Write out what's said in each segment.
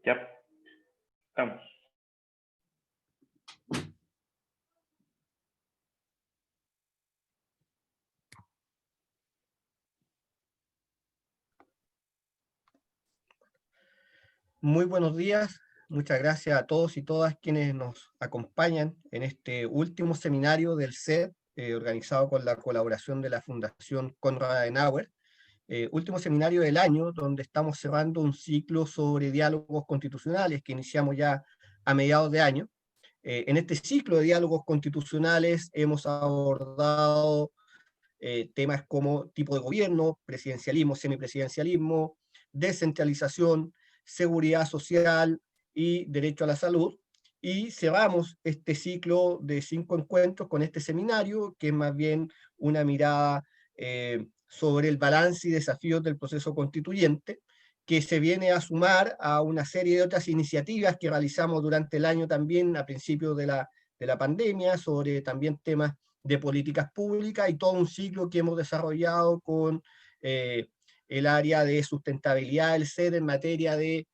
Ya, vamos. Muy buenos días, muchas gracias a todos y todas quienes nos acompañan en este último seminario del CED, organizado con la colaboración de la Fundación Konrad Adenauer. Último seminario del año, donde estamos cerrando un ciclo sobre diálogos constitucionales que iniciamos ya a mediados de año. En este ciclo de diálogos constitucionales hemos abordado temas como tipo de gobierno, presidencialismo, semipresidencialismo, descentralización, seguridad social y derecho a la salud. Y cerramos este ciclo de 5 encuentros con este seminario, que es más bien una mirada sobre el balance y desafíos del proceso constituyente, que se viene a sumar a una serie de otras iniciativas que realizamos durante el año también, a principios de la pandemia, sobre también temas de políticas públicas y todo un ciclo que hemos desarrollado con el área de sustentabilidad del SED en materia de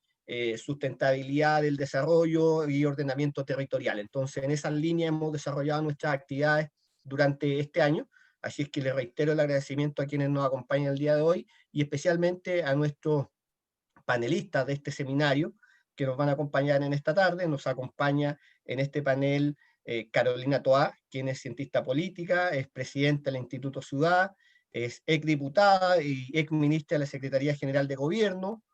sustentabilidad del desarrollo y ordenamiento territorial. Entonces, en esas líneas hemos desarrollado nuestras actividades durante este año, así es que les reitero el agradecimiento a quienes nos acompañan el día de hoy y especialmente a nuestros panelistas de este seminario que nos van a acompañar en esta tarde. Nos acompaña en este panel Carolina Toá, quien es cientista política, es presidenta del Instituto Ciudad, es exdiputada y exministra de la Secretaría General de Gobierno.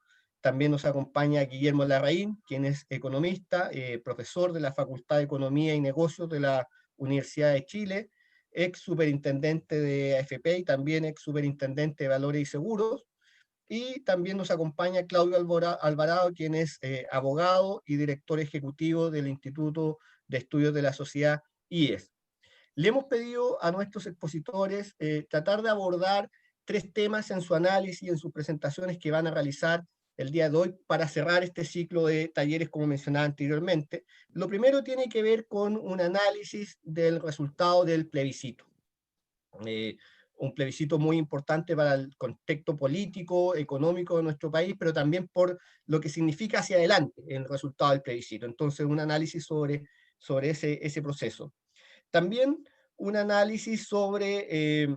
También nos acompaña Guillermo Larraín, quien es economista, profesor de la Facultad de Economía y Negocios de la Universidad de Chile, ex superintendente de AFP y también ex superintendente de Valores y Seguros. Y también nos acompaña Claudio Alvarado, quien es abogado y director ejecutivo del Instituto de Estudios de la Sociedad, IES. Le hemos pedido a nuestros expositores tratar de abordar 3 temas en su análisis y en sus presentaciones que van a realizar el día de hoy para cerrar este ciclo de talleres, como mencionaba anteriormente. Lo primero tiene que ver con un análisis del resultado del plebiscito. Un plebiscito muy importante para el contexto político, económico de nuestro país, pero también por lo que significa hacia adelante el resultado del plebiscito. Entonces, un análisis sobre ese proceso. También un análisis sobre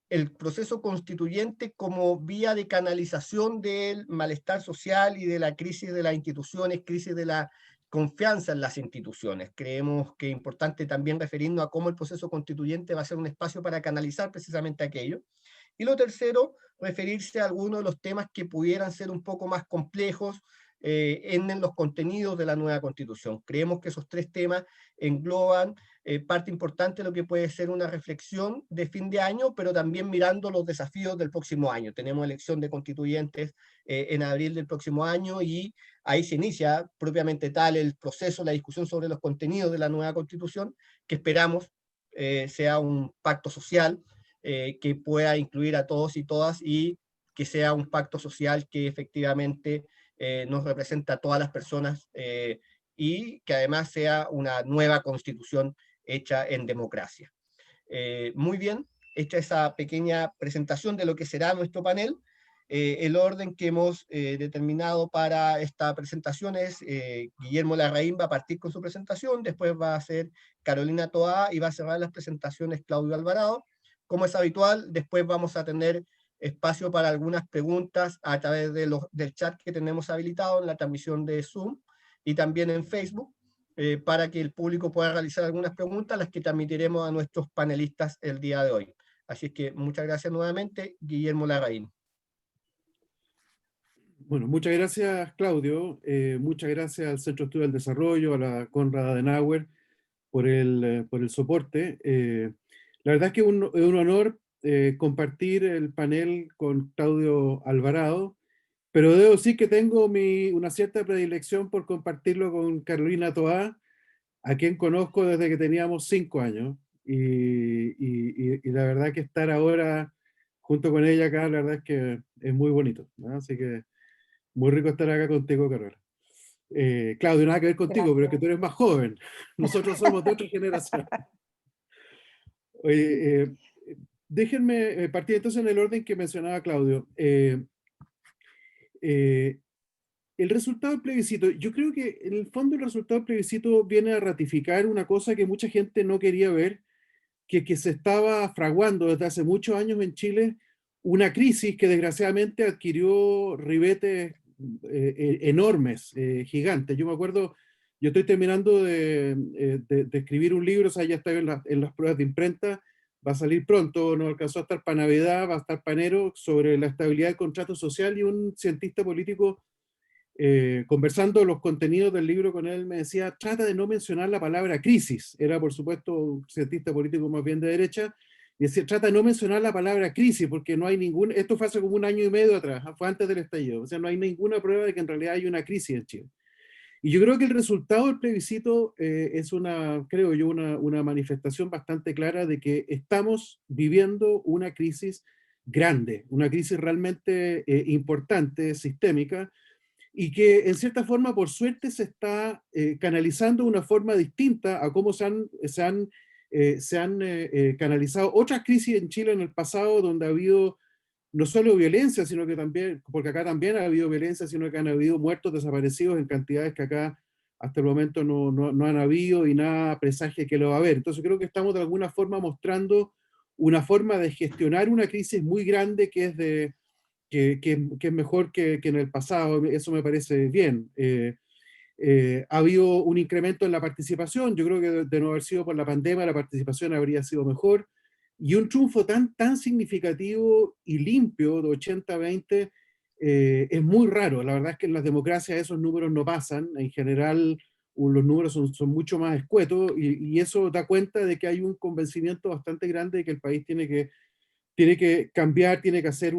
el proceso constituyente como vía de canalización del malestar social y de la crisis de las instituciones, crisis de la confianza en las instituciones. Creemos que es importante también referirnos a cómo el proceso constituyente va a ser un espacio para canalizar precisamente aquello. Y lo tercero, referirse a algunos de los temas que pudieran ser un poco más complejos en los contenidos de la nueva Constitución. Creemos que esos 3 temas engloban parte importante de lo que puede ser una reflexión de fin de año, pero también mirando los desafíos del próximo año. Tenemos elección de constituyentes en abril del próximo año y ahí se inicia propiamente tal el proceso, la discusión sobre los contenidos de la nueva Constitución, que esperamos sea un pacto social que pueda incluir a todos y todas y que sea un pacto social que efectivamente nos representa a todas las personas y que además sea una nueva constitución hecha en democracia. Muy bien, hecha esa pequeña presentación de lo que será nuestro panel, el orden que hemos determinado para esta presentación es Guillermo Larraín va a partir con su presentación, después va a ser Carolina Toá y va a cerrar las presentaciones Claudio Alvarado. Como es habitual, después vamos a tener espacio para algunas preguntas a través del chat que tenemos habilitado en la transmisión de Zoom y también en Facebook, para que el público pueda realizar algunas preguntas, las que transmitiremos a nuestros panelistas el día de hoy. Así que muchas gracias nuevamente, Guillermo Larraín. Bueno, muchas gracias, Claudio. Muchas gracias al Centro de Estudio del Desarrollo, a la Konrad Adenauer, por el soporte. La verdad es que es un honor compartir el panel con Claudio Alvarado, pero debo decir que tengo una cierta predilección por compartirlo con Carolina Toá, a quien conozco desde que teníamos 5 años. Y la verdad que estar ahora junto con ella acá, la verdad es que es muy bonito, ¿no? Así que muy rico estar acá contigo, Carol. Claudio, nada que ver contigo, pero es que tú eres más joven. Nosotros somos de otra generación. Oye, déjenme partir entonces en el orden que mencionaba Claudio. el resultado del plebiscito, yo creo que en el fondo el resultado del plebiscito viene a ratificar una cosa que mucha gente no quería ver, que se estaba fraguando desde hace muchos años en Chile, una crisis que desgraciadamente adquirió ribetes enormes, gigantes. Yo me acuerdo, yo estoy terminando de escribir un libro, o sea, ya está en las pruebas de imprenta, va a salir pronto, no alcanzó a estar para Navidad, va a estar para enero, sobre la estabilidad del contrato social, y un cientista político conversando los contenidos del libro con él, me decía, trata de no mencionar la palabra crisis. Era, por supuesto, un cientista político más bien de derecha, y decía, trata de no mencionar la palabra crisis, porque no hay ningún, esto fue hace como un año y medio atrás, fue antes del estallido, o sea, no hay ninguna prueba de que en realidad hay una crisis en Chile. Y yo creo que el resultado del plebiscito es creo yo, una manifestación bastante clara de que estamos viviendo una crisis grande, una crisis realmente importante, sistémica, y que en cierta forma, por suerte, se está canalizando de una forma distinta a cómo se han canalizado otras crisis en Chile en el pasado, donde ha habido no solo violencia, sino que también, porque acá también ha habido violencia, sino que han habido muertos, desaparecidos en cantidades que acá hasta el momento no han habido y nada presagia que lo va a haber. Entonces creo que estamos de alguna forma mostrando una forma de gestionar una crisis muy grande que es que es mejor que en el pasado. Eso me parece bien. Ha habido un incremento en la participación, yo creo que de no haber sido por la pandemia, la participación habría sido mejor, y un triunfo tan significativo y limpio de 80-20 es muy raro. La verdad es que en las democracias esos números no pasan, en general los números son mucho más escuetos, y eso da cuenta de que hay un convencimiento bastante grande de que el país tiene que cambiar, tiene que hacer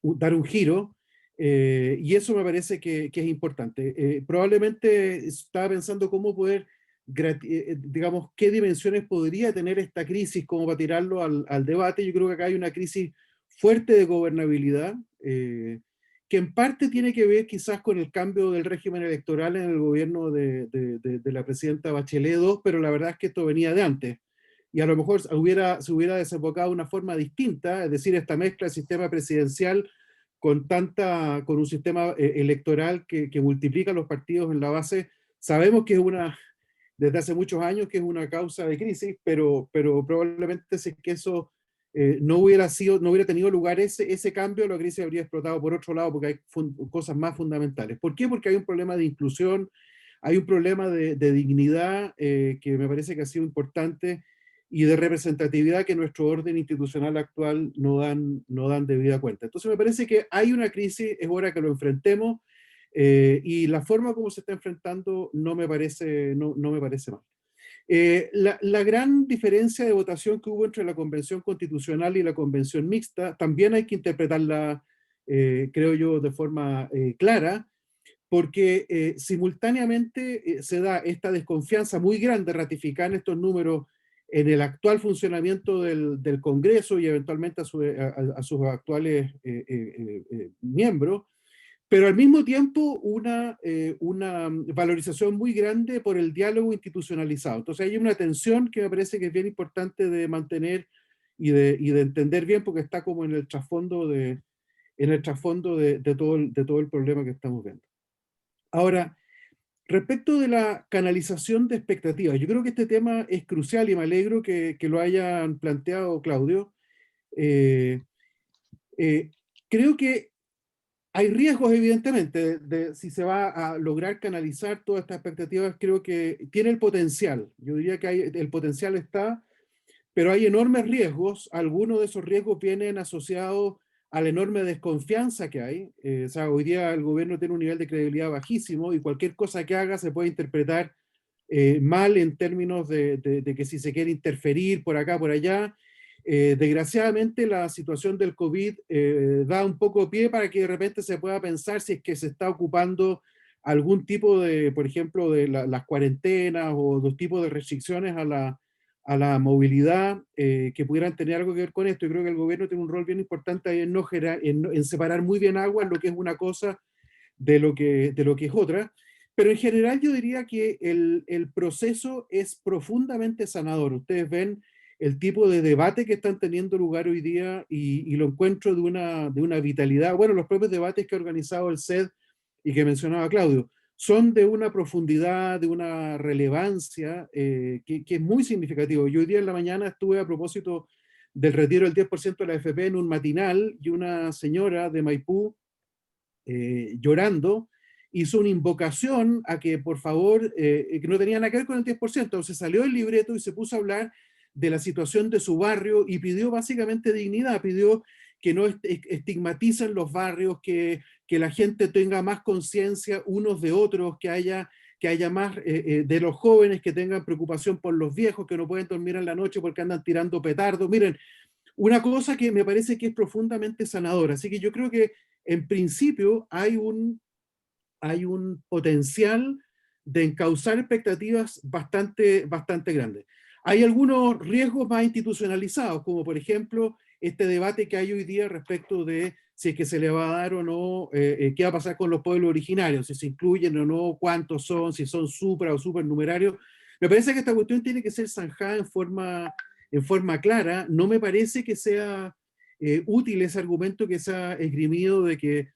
dar un giro, y eso me parece que es importante. Probablemente estaba pensando cómo poder, digamos, qué dimensiones podría tener esta crisis como para tirarlo al debate. Yo creo que acá hay una crisis fuerte de gobernabilidad, que en parte tiene que ver quizás con el cambio del régimen electoral en el gobierno de la presidenta Bachelet II, pero la verdad es que esto venía de antes. Y a lo mejor se hubiera desembocado de una forma distinta, es decir, esta mezcla de sistema presidencial con un sistema electoral que multiplica los partidos en la base. Sabemos que desde hace muchos años que es una causa de crisis, pero probablemente si es que eso no hubiera tenido lugar ese cambio, la crisis habría explotado por otro lado, porque hay cosas más fundamentales. ¿Por qué? Porque hay un problema de inclusión, hay un problema de dignidad que me parece que ha sido importante, y de representatividad que nuestro orden institucional actual no dan debida cuenta. Entonces me parece que hay una crisis, es hora que lo enfrentemos, y la forma como se está enfrentando no me parece mal. La gran diferencia de votación que hubo entre la Convención Constitucional y la Convención Mixta también hay que interpretarla, creo yo, de forma clara, porque simultáneamente se da esta desconfianza muy grande ratificada en estos números en el actual funcionamiento del Congreso y eventualmente a sus actuales miembros, pero al mismo tiempo una valorización muy grande por el diálogo institucionalizado. Entonces hay una tensión que me parece que es bien importante de mantener y de entender bien, porque está como en el trasfondo de todo el problema que estamos viendo. Ahora, respecto de la canalización de expectativas, yo creo que este tema es crucial y me alegro que lo hayan planteado, Claudio. Eh, eh, Creo que hay riesgos, evidentemente, si se va a lograr canalizar todas estas expectativas. Creo que tiene el potencial. Yo diría que el potencial está, pero hay enormes riesgos. Algunos de esos riesgos vienen asociados a la enorme desconfianza que hay. O sea, hoy día el gobierno tiene un nivel de credibilidad bajísimo, y cualquier cosa que haga se puede interpretar mal en términos de que si se quiere interferir por acá, por allá. Desgraciadamente la situación del COVID da un poco pie para que de repente se pueda pensar si es que se está ocupando algún tipo de, por ejemplo, de las cuarentenas o los tipos de restricciones a la movilidad que pudieran tener algo que ver con esto. Yo creo que el gobierno tiene un rol bien importante ahí en separar muy bien aguas, lo que es una cosa de lo que es otra. Pero en general yo diría que el proceso es profundamente sanador. Ustedes ven el tipo de debate que están teniendo lugar hoy día, y lo encuentro de una vitalidad. Bueno, los propios debates que ha organizado el CED y que mencionaba Claudio, son de una profundidad, de una relevancia que es muy significativo. Yo hoy día en la mañana estuve a propósito del retiro del 10% de la AFP en un matinal y una señora de Maipú llorando hizo una invocación a que por favor, que no tenía nada que ver con el 10%, entonces salió el libreto y se puso a hablar de la situación de su barrio y pidió básicamente dignidad, pidió que no estigmaticen los barrios, que la gente tenga más conciencia unos de otros, que haya más de los jóvenes que tengan preocupación por los viejos, que no pueden dormir en la noche porque andan tirando petardos. Miren, una cosa que me parece que es profundamente sanadora. Así que yo creo que en principio hay un potencial de encauzar expectativas bastante grandes. Hay algunos riesgos más institucionalizados, como por ejemplo este debate que hay hoy día respecto de si es que se le va a dar o no, qué va a pasar con los pueblos originarios, si se incluyen o no, cuántos son, si son supra o supernumerarios. Me parece que esta cuestión tiene que ser zanjada en forma clara. No me parece que sea útil ese argumento que se ha esgrimido de que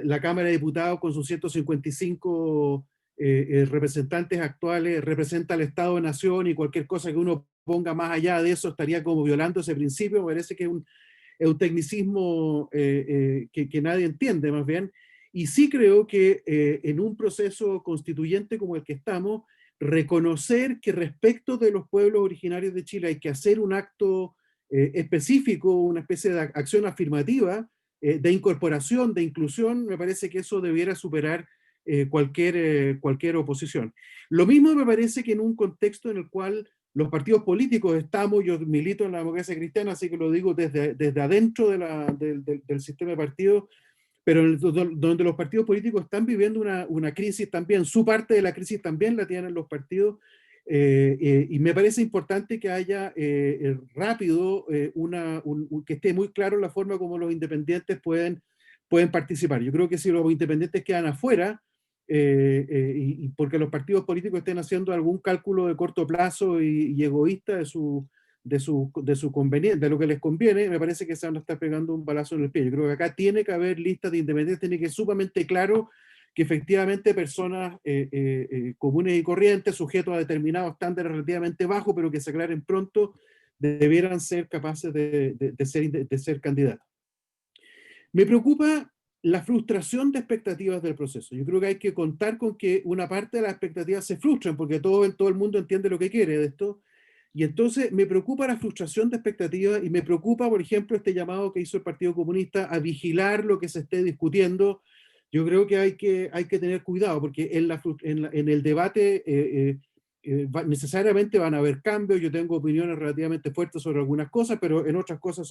la Cámara de Diputados con sus 155 representantes actuales representa al Estado-Nación y cualquier cosa que uno ponga más allá de eso estaría como violando ese principio. Me parece que es un tecnicismo que nadie entiende más bien. Y sí creo que en un proceso constituyente como el que estamos, reconocer que respecto de los pueblos originarios de Chile hay que hacer un acto específico, una especie de acción afirmativa, de incorporación, de inclusión, me parece que eso debiera superar cualquier oposición. Lo mismo me parece que en un contexto en el cual los partidos políticos estamos, yo milito en la democracia cristiana, así que lo digo desde adentro del sistema de partidos, pero donde los partidos políticos están viviendo una crisis también, su parte de la crisis también la tienen los partidos, y me parece importante que haya rápido, que esté muy claro la forma como los independientes pueden participar. Yo creo que si los independientes quedan afuera, y porque los partidos políticos estén haciendo algún cálculo de corto plazo y egoísta de su conveniencia, de lo que les conviene, me parece que se van a estar pegando un balazo en el pie. Yo creo que acá tiene que haber listas de independientes, tiene que ser sumamente claro que efectivamente personas comunes y corrientes, sujetos a determinados estándares relativamente bajos, pero que se aclaren pronto, debieran ser capaces de ser candidatos. Me preocupa la frustración de expectativas del proceso. Yo creo que hay que contar con que una parte de las expectativas se frustran, porque todo el mundo entiende lo que quiere de esto. Y entonces me preocupa la frustración de expectativas y me preocupa, por ejemplo, este llamado que hizo el Partido Comunista a vigilar lo que se esté discutiendo. Yo creo que hay que tener cuidado, porque en el debate necesariamente van a haber cambios. Yo tengo opiniones relativamente fuertes sobre algunas cosas, pero en otras cosas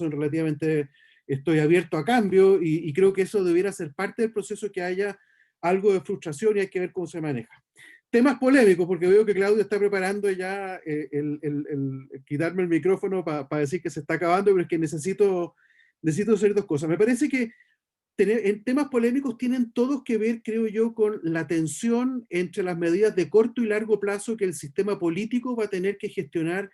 estoy abierto a cambio y creo que eso debiera ser parte del proceso, que haya algo de frustración y hay que ver cómo se maneja. Temas polémicos, porque veo que Claudio está preparando ya el quitarme el micrófono para decir que se está acabando, pero es que necesito hacer dos cosas. Me parece que en temas polémicos tienen todos que ver, creo yo, con la tensión entre las medidas de corto y largo plazo que el sistema político va a tener que gestionar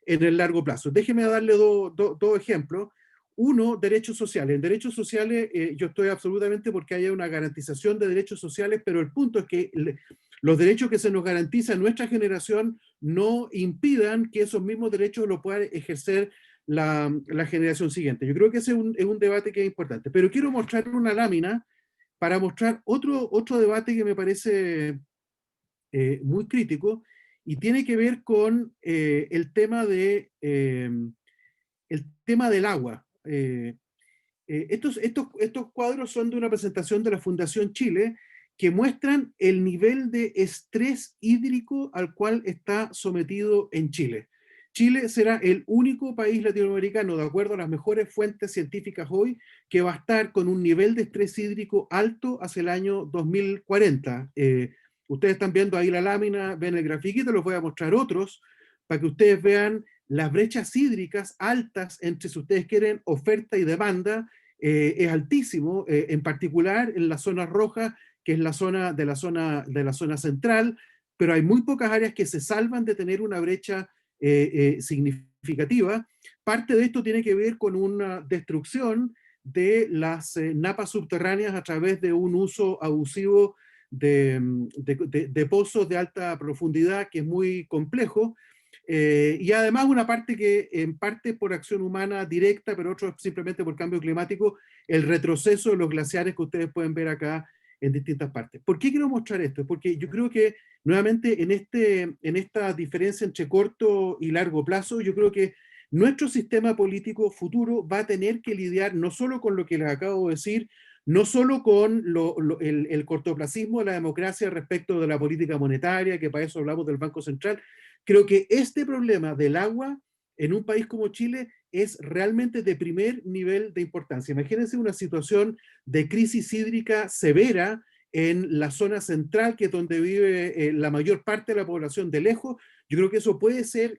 en el largo plazo. Déjeme darle dos ejemplos. Uno, derechos sociales. En derechos sociales yo estoy absolutamente porque haya una garantización de derechos sociales, pero el punto es que los derechos que se nos garantizan en nuestra generación no impidan que esos mismos derechos lo pueda ejercer la generación siguiente. Yo creo que ese es un debate que es importante. Pero quiero mostrar una lámina para mostrar otro debate que me parece muy crítico y tiene que ver con el tema del agua. Estos cuadros son de una presentación de la Fundación Chile que muestran el nivel de estrés hídrico al cual está sometido en Chile. Chile será el único país latinoamericano, de acuerdo a las mejores fuentes científicas hoy, que va a estar con un nivel de estrés hídrico alto hacia el año 2040. Ustedes están viendo ahí la lámina, ven el grafiquito, los voy a mostrar otros, para que ustedes vean las brechas hídricas altas entre, si ustedes quieren, oferta y demanda, es altísimo, en particular en la zona roja, que es la zona central, pero hay muy pocas áreas que se salvan de tener una brecha significativa. Parte de esto tiene que ver con una destrucción de las napas subterráneas a través de un uso abusivo de pozos de alta profundidad, que es muy complejo, y además una parte que en parte por acción humana directa, pero otro simplemente por cambio climático, el retroceso de los glaciares que ustedes pueden ver acá en distintas partes. ¿Por qué quiero mostrar esto? Porque yo creo que nuevamente en esta diferencia entre corto y largo plazo, yo creo que nuestro sistema político futuro va a tener que lidiar no solo con lo que les acabo de decir, no solo con el cortoplacismo de la democracia respecto de la política monetaria, que para eso hablamos del Banco Central. Creo que este problema del agua en un país como Chile es realmente de primer nivel de importancia. Imagínense una situación de crisis hídrica severa en la zona central, que es donde vive la mayor parte de la población de lejos. Yo creo que eso puede ser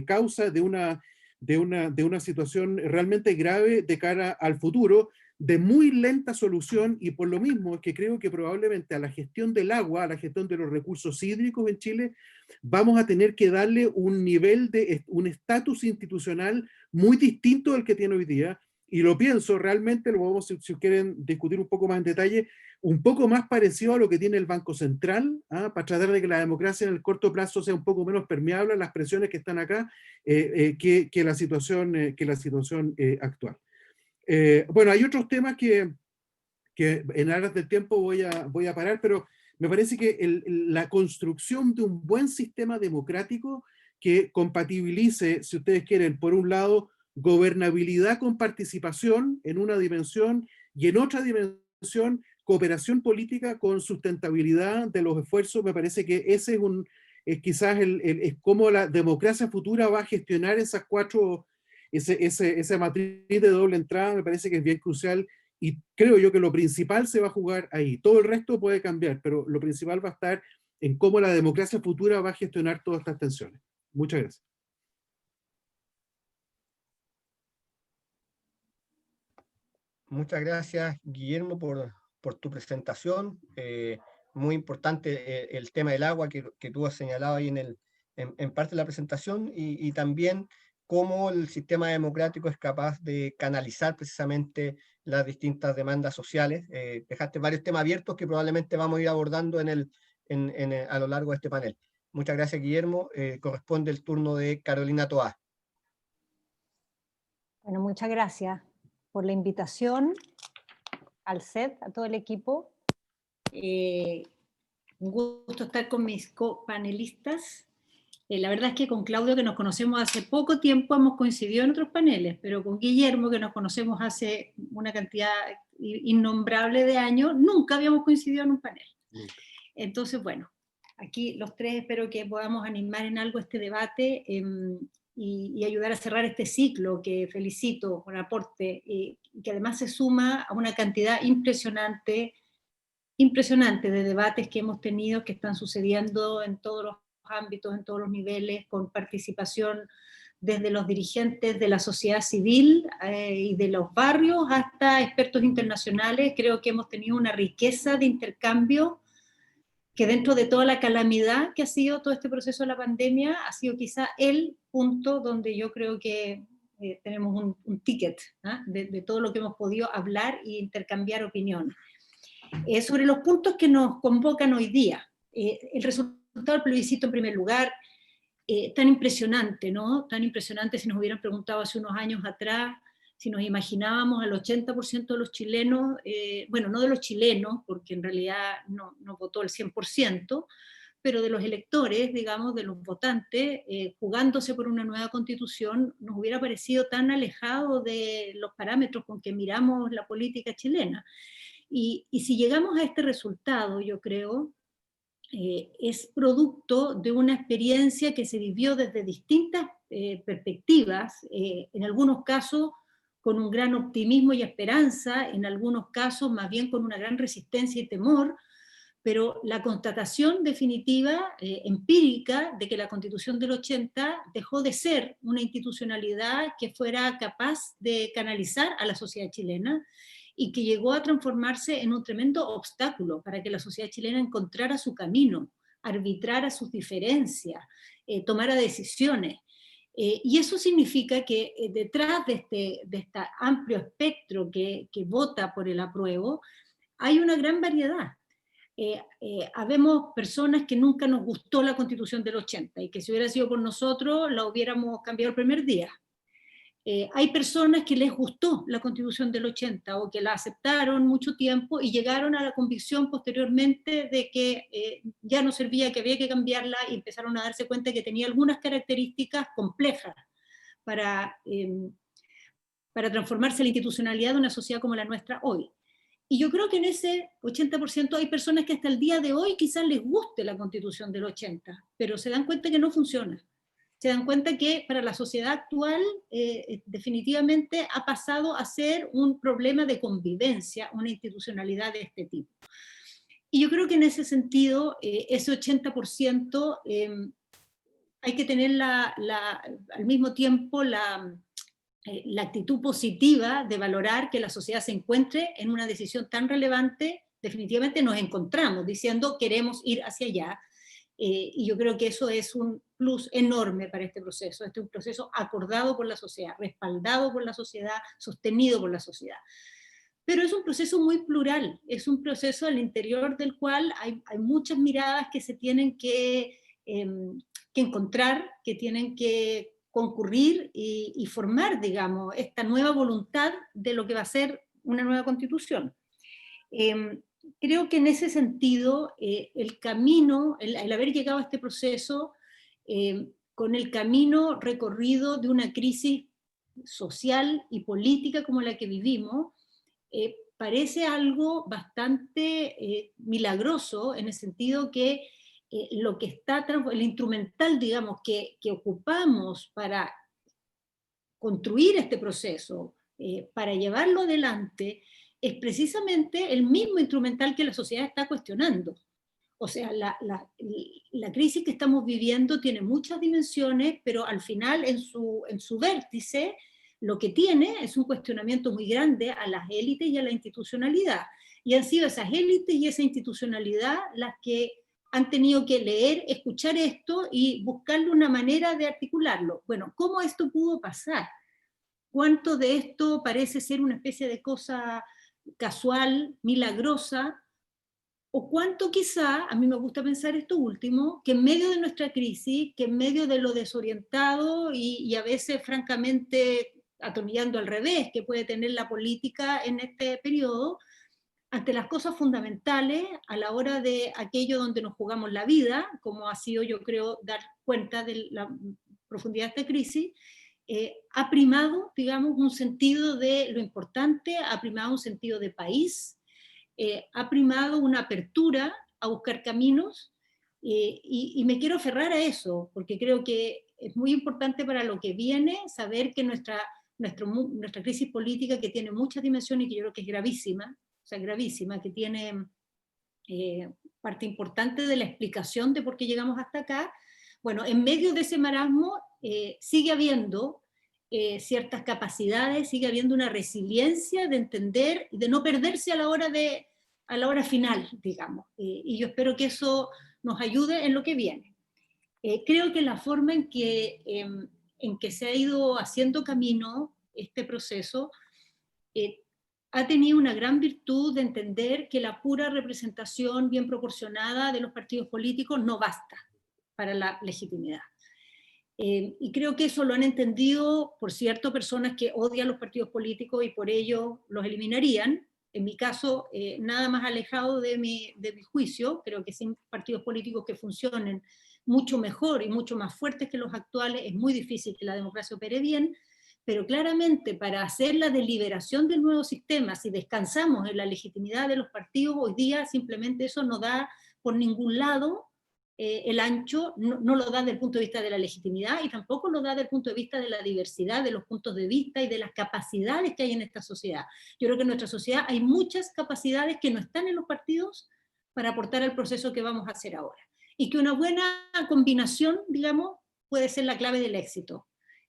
causa de una situación realmente grave de cara al futuro, de muy lenta solución, y por lo mismo es que creo que probablemente a la gestión del agua, a la gestión de los recursos hídricos en Chile, vamos a tener que darle un nivel un estatus institucional muy distinto del que tiene hoy día, y lo pienso, realmente lo vamos, si quieren discutir un poco más en detalle, un poco más parecido a lo que tiene el Banco Central, para tratar de que la democracia en el corto plazo sea un poco menos permeable a las presiones que están acá, que la situación actual. Bueno, hay otros temas que en aras del tiempo voy a parar, pero me parece que la construcción de un buen sistema democrático que compatibilice, si ustedes quieren, por un lado, gobernabilidad con participación en una dimensión, y en otra dimensión, cooperación política con sustentabilidad de los esfuerzos. Me parece que ese es quizás es cómo la democracia futura va a gestionar esas esa matriz de doble entrada. Me parece que es bien crucial, y creo yo que lo principal se va a jugar ahí. Todo el resto puede cambiar, pero lo principal va a estar en cómo la democracia futura va a gestionar todas estas tensiones. Muchas gracias. Muchas gracias, Guillermo, por tu presentación. Muy importante el tema del agua que tú has señalado ahí en parte de la presentación, y también cómo el sistema democrático es capaz de canalizar precisamente las distintas demandas sociales. Dejaste varios temas abiertos que probablemente vamos a ir abordando a lo largo de este panel. Muchas gracias, Guillermo. Corresponde el turno de Carolina Toá. Bueno, muchas gracias por la invitación al set, a todo el equipo. Un gusto estar con mis copanelistas. La verdad es que con Claudio, que nos conocemos hace poco tiempo, hemos coincidido en otros paneles, pero con Guillermo, que nos conocemos hace una cantidad innombrable de años, nunca habíamos coincidido en un panel. Entonces, bueno, aquí los tres espero que podamos animar en algo este debate y ayudar a cerrar este ciclo, que felicito por el aporte, que además se suma a una cantidad impresionante de debates que hemos tenido, que están sucediendo en todos los ámbitos, en todos los niveles, con participación desde los dirigentes de la sociedad civil y de los barrios hasta expertos internacionales. Creo que hemos tenido una riqueza de intercambio que, dentro de toda la calamidad que ha sido todo este proceso de la pandemia, ha sido quizá el punto donde yo creo que tenemos un ticket de todo lo que hemos podido hablar e intercambiar opiniones. Sobre los puntos que nos convocan hoy día, el resultado del plebiscito en primer lugar, tan impresionante, ¿no? Tan impresionante. Si nos hubieran preguntado hace unos años atrás, si nos imaginábamos al 80% de los chilenos, bueno, no de los chilenos, porque en realidad no votó el 100%, pero de los electores, digamos, de los votantes, jugándose por una nueva constitución, nos hubiera parecido tan alejado de los parámetros con que miramos la política chilena. Y si llegamos a este resultado, yo creo, es producto de una experiencia que se vivió desde distintas perspectivas, en algunos casos con un gran optimismo y esperanza, en algunos casos más bien con una gran resistencia y temor, pero la constatación definitiva, empírica, de que la Constitución del 80 dejó de ser una institucionalidad que fuera capaz de canalizar a la sociedad chilena, y que llegó a transformarse en un tremendo obstáculo para que la sociedad chilena encontrara su camino, arbitrara sus diferencias, tomara decisiones. Y eso significa que detrás de este amplio espectro que vota por el apruebo, hay una gran variedad. Habemos personas que nunca nos gustó la Constitución del 80 y que si hubiera sido por nosotros la hubiéramos cambiado el primer día. Hay personas que les gustó la Constitución del 80 o que la aceptaron mucho tiempo y llegaron a la convicción posteriormente de que ya no servía, que había que cambiarla, y empezaron a darse cuenta que tenía algunas características complejas para transformarse la institucionalidad de una sociedad como la nuestra hoy. Y yo creo que en ese 80% hay personas que hasta el día de hoy quizás les guste la Constitución del 80, pero se dan cuenta que no funciona. Se dan cuenta que para la sociedad actual definitivamente ha pasado a ser un problema de convivencia, una institucionalidad de este tipo. Y yo creo que en ese sentido, ese 80% hay que tener al mismo tiempo la actitud positiva de valorar que la sociedad se encuentre en una decisión tan relevante. Definitivamente nos encontramos diciendo queremos ir hacia allá, y yo creo que eso es un plus enorme para este proceso. Este es un proceso acordado por la sociedad, respaldado por la sociedad, sostenido por la sociedad. Pero es un proceso muy plural, es un proceso al interior del cual hay muchas miradas que se tienen que encontrar, que tienen que concurrir y formar, digamos, esta nueva voluntad de lo que va a ser una nueva constitución. Creo que en ese sentido, el camino, el haber llegado a este proceso, con el camino recorrido de una crisis social y política como la que vivimos, parece algo bastante milagroso, en el sentido que lo que está, el instrumental, digamos, que ocupamos para construir este proceso, para llevarlo adelante, es precisamente el mismo instrumental que la sociedad está cuestionando. O sea, la crisis que estamos viviendo tiene muchas dimensiones, pero al final en su vértice lo que tiene es un cuestionamiento muy grande a las élites y a la institucionalidad. Y han sido esas élites y esa institucionalidad las que han tenido que leer, escuchar esto y buscarle una manera de articularlo. Bueno, ¿cómo esto pudo pasar? ¿Cuánto de esto parece ser una especie de cosa casual, milagrosa? ¿O cuánto quizá, a mí me gusta pensar esto último, que en medio de nuestra crisis, que en medio de lo desorientado y a veces francamente atornillando al revés que puede tener la política en este periodo, ante las cosas fundamentales, a la hora de aquello donde nos jugamos la vida, como ha sido, yo creo, dar cuenta de la profundidad de esta crisis, ha primado, digamos, un sentido de lo importante, ha primado un sentido de país, ha primado una apertura a buscar caminos, y me quiero aferrar a eso, porque creo que es muy importante para lo que viene saber que nuestra crisis política, que tiene muchas dimensiones y que yo creo que es gravísima, o sea, gravísima, que tiene parte importante de la explicación de por qué llegamos hasta acá, bueno, en medio de ese marasmo sigue habiendo ciertas capacidades, sigue habiendo una resiliencia de entender y de no perderse a la hora final, digamos. Y yo espero que eso nos ayude en lo que viene. Creo que la forma en que se ha ido haciendo camino este proceso ha tenido una gran virtud de entender que la pura representación bien proporcionada de los partidos políticos no basta para la legitimidad. Y creo que eso lo han entendido, por cierto, personas que odian los partidos políticos y por ello los eliminarían. En mi caso, nada más alejado de mi juicio. Creo que sin partidos políticos que funcionen mucho mejor y mucho más fuertes que los actuales, es muy difícil que la democracia opere bien, pero claramente para hacer la deliberación del nuevo sistema, si descansamos en la legitimidad de los partidos, hoy día simplemente eso no da por ningún lado el ancho, no lo da desde el punto de vista de la legitimidad y tampoco lo da desde el punto de vista de la diversidad de los puntos de vista y de las capacidades que hay en esta sociedad. Yo creo que en nuestra sociedad hay muchas capacidades que no están en los partidos para aportar al proceso que vamos a hacer ahora. Y que una buena combinación, digamos, puede ser la clave del éxito.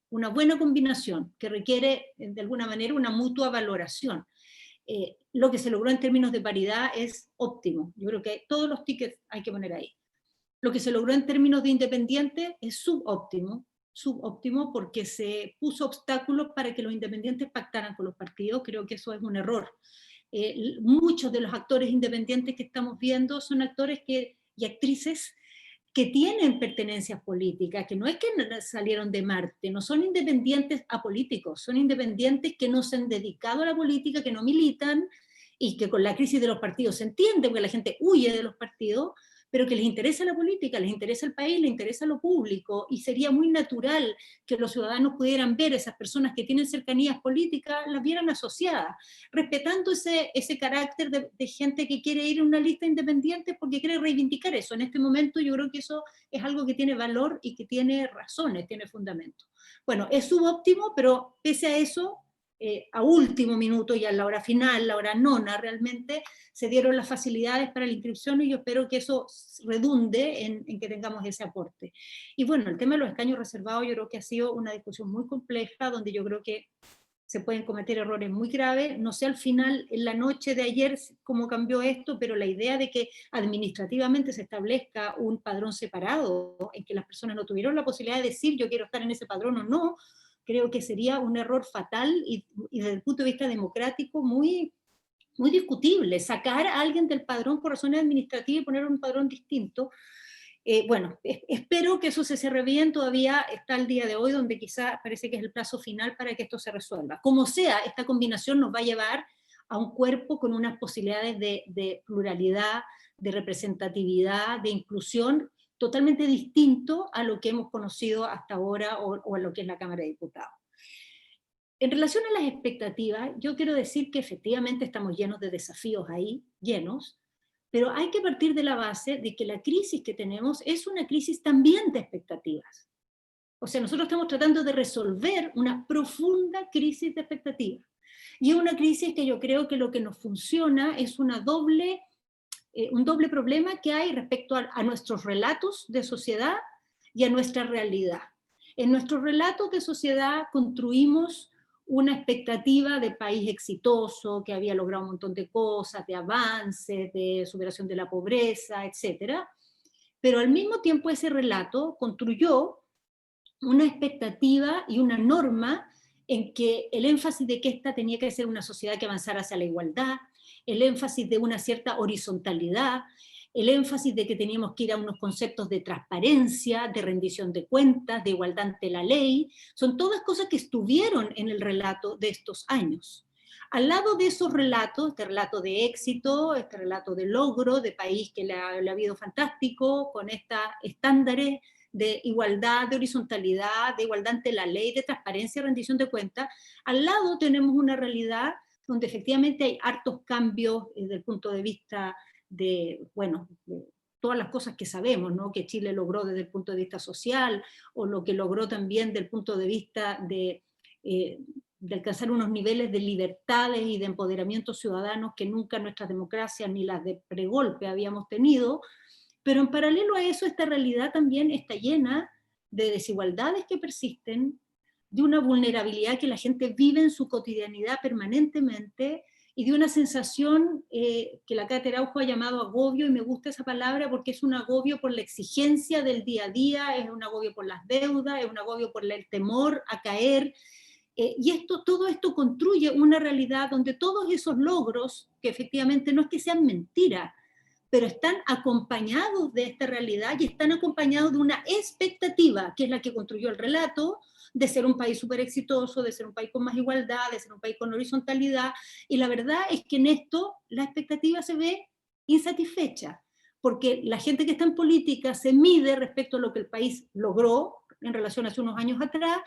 Una buena combinación que requiere, de alguna manera, una mutua valoración. Lo que se logró en términos de paridad es óptimo. Yo creo que todos los tickets hay que poner ahí. Lo que se logró en términos de independiente es subóptimo. subóptimo porque se puso obstáculos para que los independientes pactaran con los partidos. Creo que eso es un error. Muchos de los actores independientes que estamos viendo son actores y actrices que tienen pertenencias políticas, que no es que salieron de Marte, no son independientes apolíticos, son independientes que no se han dedicado a la política, que no militan, y que con la crisis de los partidos se entiende, porque la gente huye de los partidos, pero que les interesa la política, les interesa el país, les interesa lo público, y sería muy natural que los ciudadanos pudieran ver esas personas que tienen cercanías políticas, las vieran asociadas, respetando ese carácter de gente que quiere ir a una lista independiente porque quiere reivindicar eso. En este momento yo creo que eso es algo que tiene valor y que tiene razones, tiene fundamento. Bueno, es subóptimo, pero pese a eso, a último minuto y a la hora final, la hora nona realmente, se dieron las facilidades para la inscripción y yo espero que eso redunde en que tengamos ese aporte. Y bueno, el tema de los escaños reservados yo creo que ha sido una discusión muy compleja, donde yo creo que se pueden cometer errores muy graves. No sé al final, en la noche de ayer, cómo cambió esto, pero la idea de que administrativamente se establezca un padrón separado, en que las personas no tuvieron la posibilidad de decir yo quiero estar en ese padrón o no, creo que sería un error fatal y desde el punto de vista democrático muy, muy discutible. Sacar a alguien del padrón por razones administrativas y poner un padrón distinto. Bueno, espero que eso se cierre bien. Todavía está el día de hoy donde quizá parece que es el plazo final para que esto se resuelva. Como sea, esta combinación nos va a llevar a un cuerpo con unas posibilidades de pluralidad, de representatividad, de inclusión, totalmente distinto a lo que hemos conocido hasta ahora o a lo que es la Cámara de Diputados. En relación a las expectativas, yo quiero decir que efectivamente estamos llenos de desafíos ahí, llenos, pero hay que partir de la base de que la crisis que tenemos es una crisis también de expectativas. O sea, nosotros estamos tratando de resolver una profunda crisis de expectativas. Y es una crisis que yo creo que lo que nos funciona es un doble problema que hay respecto a nuestros relatos de sociedad y a nuestra realidad. En nuestros relatos de sociedad construimos una expectativa de país exitoso, que había logrado un montón de cosas, de avances, de superación de la pobreza, etc. Pero al mismo tiempo ese relato construyó una expectativa y una norma en que el énfasis de que esta tenía que ser una sociedad que avanzara hacia la igualdad, el énfasis de una cierta horizontalidad, el énfasis de que teníamos que ir a unos conceptos de transparencia, de rendición de cuentas, de igualdad ante la ley, son todas cosas que estuvieron en el relato de estos años. Al lado de esos relatos, este relato de éxito, este relato de logro, de país que le ha habido fantástico, con estos estándares de igualdad, de horizontalidad, de igualdad ante la ley, de transparencia y rendición de cuentas, al lado tenemos una realidad donde efectivamente hay hartos cambios desde el punto de vista de, bueno, de todas las cosas que sabemos, ¿no? Que Chile logró desde el punto de vista social, o lo que logró también desde el punto de vista de alcanzar unos niveles de libertades y de empoderamiento ciudadanos que nunca nuestras democracias ni las de pregolpe habíamos tenido. Pero en paralelo a eso, esta realidad también está llena de desigualdades que persisten, de una vulnerabilidad que la gente vive en su cotidianidad permanentemente, y de una sensación que la Cátedra Araujo ha llamado agobio, y me gusta esa palabra porque es un agobio por la exigencia del día a día, es un agobio por las deudas, es un agobio por el temor a caer, y todo esto construye una realidad donde todos esos logros, que efectivamente no es que sean mentiras, pero están acompañados de esta realidad y están acompañados de una expectativa, que es la que construyó el relato, de ser un país súper exitoso, de ser un país con más igualdad, de ser un país con horizontalidad, y la verdad es que en esto la expectativa se ve insatisfecha, porque la gente que está en política se mide respecto a lo que el país logró en relación a hace unos años atrás,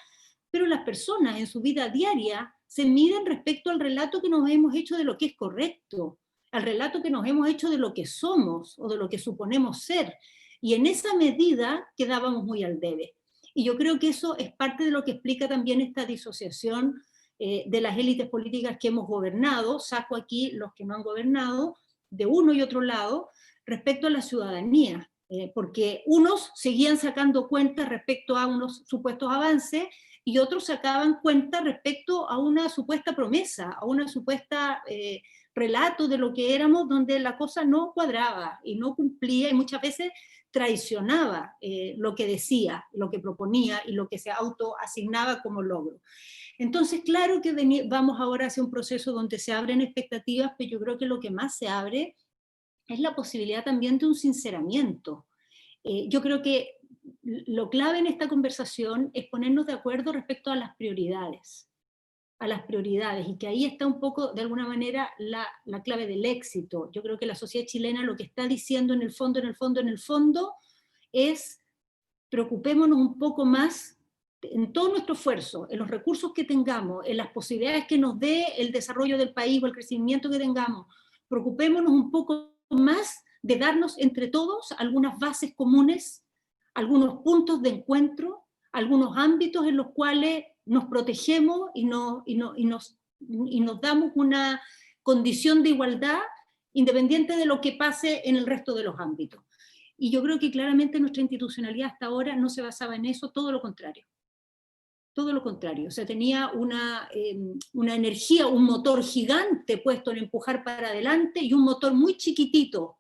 pero las personas en su vida diaria se miden respecto al relato que nos hemos hecho de lo que es correcto, al relato que nos hemos hecho de lo que somos o de lo que suponemos ser, y en esa medida quedábamos muy al debe. Y yo creo que eso es parte de lo que explica también esta disociación de las élites políticas que hemos gobernado, saco aquí los que no han gobernado, de uno y otro lado, respecto a la ciudadanía, porque unos seguían sacando cuentas respecto a unos supuestos avances, y otros sacaban cuentas respecto a una supuesta promesa, a una supuesta relato de lo que éramos, donde la cosa no cuadraba y no cumplía, y muchas veces traicionaba lo que decía, lo que proponía y lo que se autoasignaba como logro. Entonces, claro que vamos ahora hacia un proceso donde se abren expectativas, pero yo creo que lo que más se abre es la posibilidad también de un sinceramiento. Yo creo que lo clave en esta conversación es ponernos de acuerdo respecto a las prioridades, y que ahí está un poco, de alguna manera, la clave del éxito. Yo creo que la sociedad chilena lo que está diciendo en el fondo es preocupémonos un poco más en todo nuestro esfuerzo, en los recursos que tengamos, en las posibilidades que nos dé el desarrollo del país o el crecimiento que tengamos, preocupémonos un poco más de darnos entre todos algunas bases comunes, algunos puntos de encuentro, algunos ámbitos en los cuales nos protegemos y nos damos una condición de igualdad independiente de lo que pase en el resto de los ámbitos. Y yo creo que claramente nuestra institucionalidad hasta ahora no se basaba en eso, todo lo contrario. Todo lo contrario, o sea, tenía una energía, un motor gigante puesto en empujar para adelante y un motor muy chiquitito,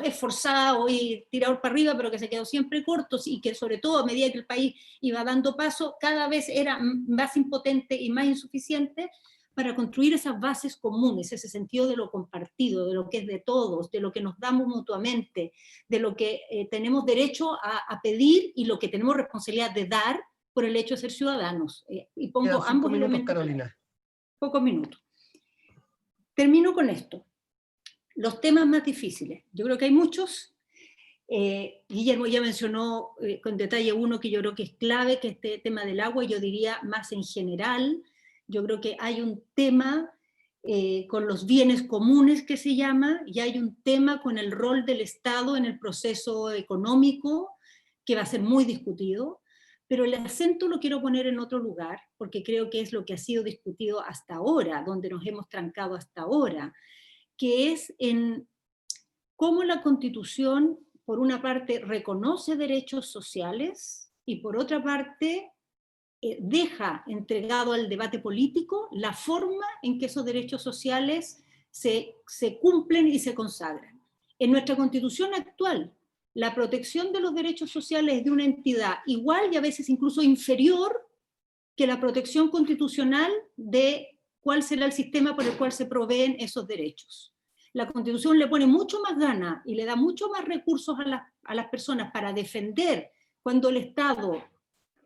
esforzado y tirador para arriba, pero que se quedó siempre corto, y que sobre todo a medida que el país iba dando paso, cada vez era más impotente y más insuficiente para construir esas bases comunes, ese sentido de lo compartido, de lo que es de todos, de lo que nos damos mutuamente, de lo que tenemos derecho a pedir y lo que tenemos responsabilidad de dar por el hecho de ser ciudadanos. Y pongo Quedan 5 ambos minutos, elementos. Carolina. Pocos minutos. Termino con esto. Los temas más difíciles. Yo creo que hay muchos. Guillermo ya mencionó con detalle uno que yo creo que es clave, que es este tema del agua, y yo diría más en general. Yo creo que hay un tema con los bienes comunes que se llama, y hay un tema con el rol del Estado en el proceso económico, que va a ser muy discutido, pero el acento lo quiero poner en otro lugar, porque creo que es lo que ha sido discutido hasta ahora, donde nos hemos trancado hasta ahora, que es en cómo la Constitución, por una parte, reconoce derechos sociales y por otra parte, deja entregado al debate político la forma en que esos derechos sociales se cumplen y se consagran. En nuestra Constitución actual, la protección de los derechos sociales es de una entidad igual y a veces incluso inferior que la protección constitucional de cuál será el sistema por el cual se proveen esos derechos. La Constitución le pone mucho más gana y le da mucho más recursos a las personas para defender cuando el Estado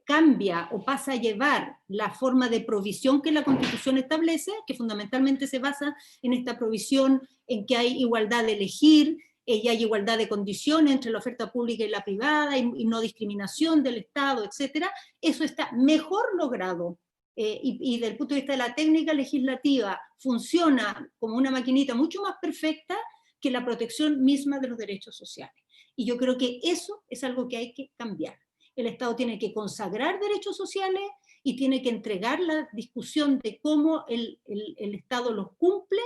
cambia o pasa a llevar la forma de provisión que la Constitución establece, que fundamentalmente se basa en esta provisión en que hay igualdad de elegir, y hay igualdad de condiciones entre la oferta pública y la privada, y no discriminación del Estado, etc. Eso está mejor logrado. Y desde el punto de vista de la técnica legislativa funciona como una maquinita mucho más perfecta que la protección misma de los derechos sociales. Y yo creo que eso es algo que hay que cambiar. El Estado tiene que consagrar derechos sociales y tiene que entregar la discusión de cómo el Estado los cumple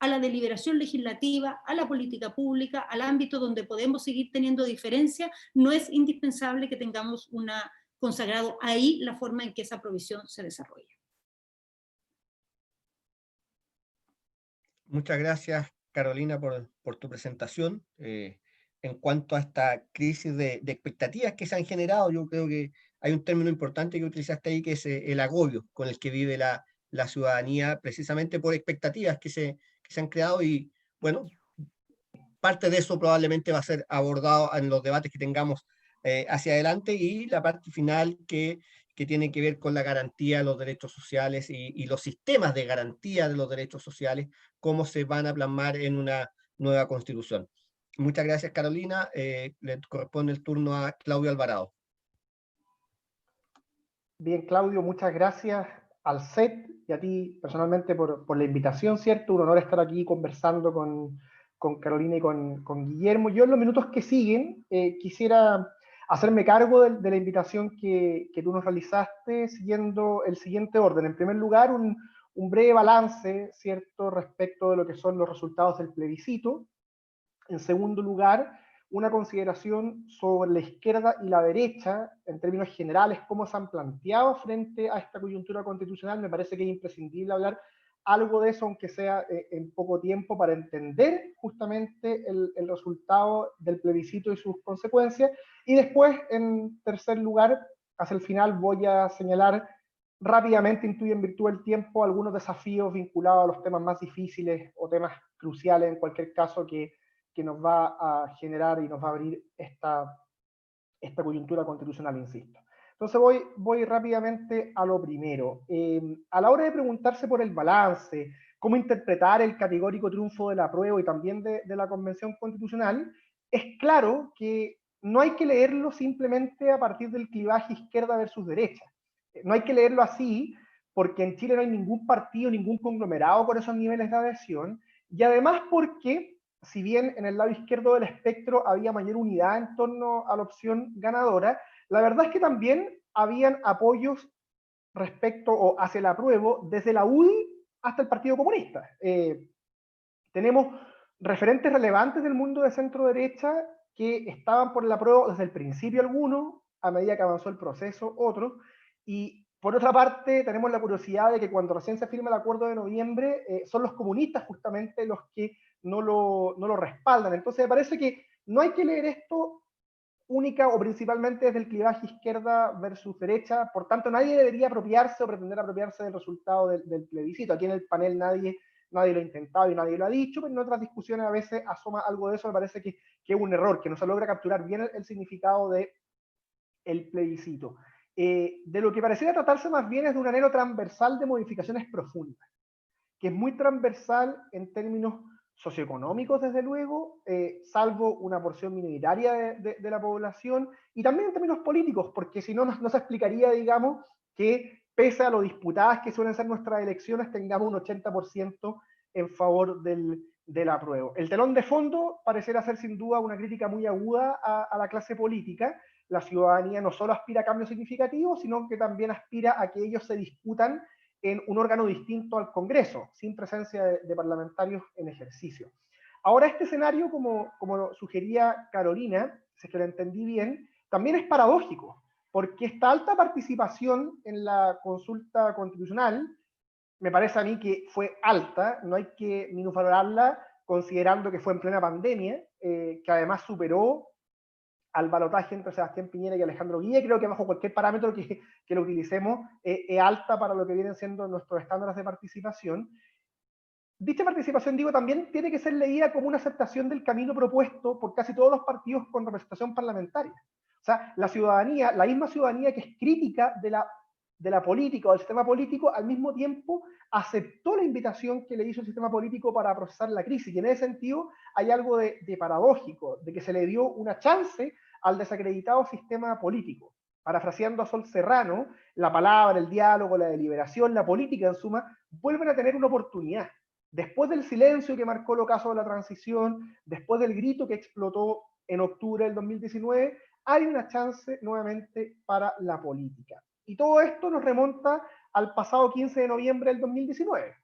a la deliberación legislativa, a la política pública, al ámbito donde podemos seguir teniendo diferencias. No es indispensable que tengamos consagrado ahí la forma en que esa provisión se desarrolla. Muchas gracias, Carolina, por tu presentación. En cuanto a esta crisis de expectativas que se han generado, yo creo que hay un término importante que utilizaste ahí, que es el agobio con el que vive la ciudadanía, precisamente por expectativas que se han creado, y bueno, parte de eso probablemente va a ser abordado en los debates que tengamos hacia adelante, y la parte final que tiene que ver con la garantía de los derechos sociales y los sistemas de garantía de los derechos sociales, cómo se van a plasmar en una nueva constitución. Muchas gracias, Carolina. Le corresponde el turno a Claudio Alvarado. Bien, Claudio, muchas gracias al SET y a ti personalmente por la invitación, ¿cierto? Un honor estar aquí conversando con Carolina y con Guillermo. Yo en los minutos que siguen quisiera hacerme cargo de la invitación que tú nos realizaste siguiendo el siguiente orden. En primer lugar, un breve balance, ¿cierto?, respecto de lo que son los resultados del plebiscito. En segundo lugar, una consideración sobre la izquierda y la derecha, en términos generales, cómo se han planteado frente a esta coyuntura constitucional. Me parece que es imprescindible hablar algo de eso, aunque sea en poco tiempo, para entender justamente el resultado del plebiscito y sus consecuencias. Y después, en tercer lugar, hacia el final voy a señalar rápidamente, intuyo en virtud del tiempo, algunos desafíos vinculados a los temas más difíciles o temas cruciales, en cualquier caso, que nos va a generar y nos va a abrir esta coyuntura constitucional, insisto. Entonces voy rápidamente a lo primero. A la hora de preguntarse por el balance, cómo interpretar el categórico triunfo del apruebo y también de la Convención Constitucional, es claro que no hay que leerlo simplemente a partir del clivaje izquierda versus derecha. No hay que leerlo así, porque en Chile no hay ningún partido, ningún conglomerado con esos niveles de adhesión, y además porque, si bien en el lado izquierdo del espectro había mayor unidad en torno a la opción ganadora, la verdad es que también habían apoyos respecto o hacia el apruebo desde la UDI hasta el Partido Comunista. Tenemos referentes relevantes del mundo de centro-derecha que estaban por el apruebo desde el principio algunos, a medida que avanzó el proceso otros, y por otra parte tenemos la curiosidad de que cuando recién se firma el acuerdo de noviembre, son los comunistas justamente los que no lo respaldan. Entonces me parece que no hay que leer esto única o principalmente desde el clivaje izquierda versus derecha, por tanto nadie debería apropiarse o pretender apropiarse del resultado del plebiscito. Aquí en el panel nadie lo ha intentado y nadie lo ha dicho, pero en otras discusiones a veces asoma algo de eso. Me parece que es un error, que no se logra capturar bien el significado del plebiscito. De lo que pareciera tratarse más bien es de un anhelo transversal de modificaciones profundas, que es muy transversal en términos socioeconómicos, desde luego, salvo una porción minoritaria de la población, y también en términos políticos, porque si no, no se explicaría, digamos, que pese a lo disputadas que suelen ser nuestras elecciones, tengamos un 80% en favor del apruebo. El telón de fondo pareciera ser sin duda una crítica muy aguda a la clase política. La ciudadanía no solo aspira a cambios significativos, sino que también aspira a que ellos se discutan en un órgano distinto al Congreso, sin presencia de parlamentarios en ejercicio. Ahora, este escenario, como lo sugería Carolina, si es que lo entendí bien, también es paradójico, porque esta alta participación en la consulta constitucional, me parece a mí que fue alta, no hay que minusvalorarla, considerando que fue en plena pandemia, que además superó al balotaje entre Sebastián Piñera y Alejandro Guille. Creo que bajo cualquier parámetro que lo utilicemos, es alta para lo que vienen siendo nuestros estándares de participación. Dicha participación, digo, también tiene que ser leída como una aceptación del camino propuesto por casi todos los partidos con representación parlamentaria. O sea, la ciudadanía, la misma ciudadanía que es crítica de la política o del sistema político, al mismo tiempo aceptó la invitación que le hizo el sistema político para procesar la crisis. Y en ese sentido hay algo de paradójico, de que se le dio una chance al desacreditado sistema político. Parafraseando a Sol Serrano, la palabra, el diálogo, la deliberación, la política en suma, vuelven a tener una oportunidad. Después del silencio que marcó el ocaso de la transición, después del grito que explotó en octubre del 2019, hay una chance nuevamente para la política. Y todo esto nos remonta al pasado 15 de noviembre del 2019.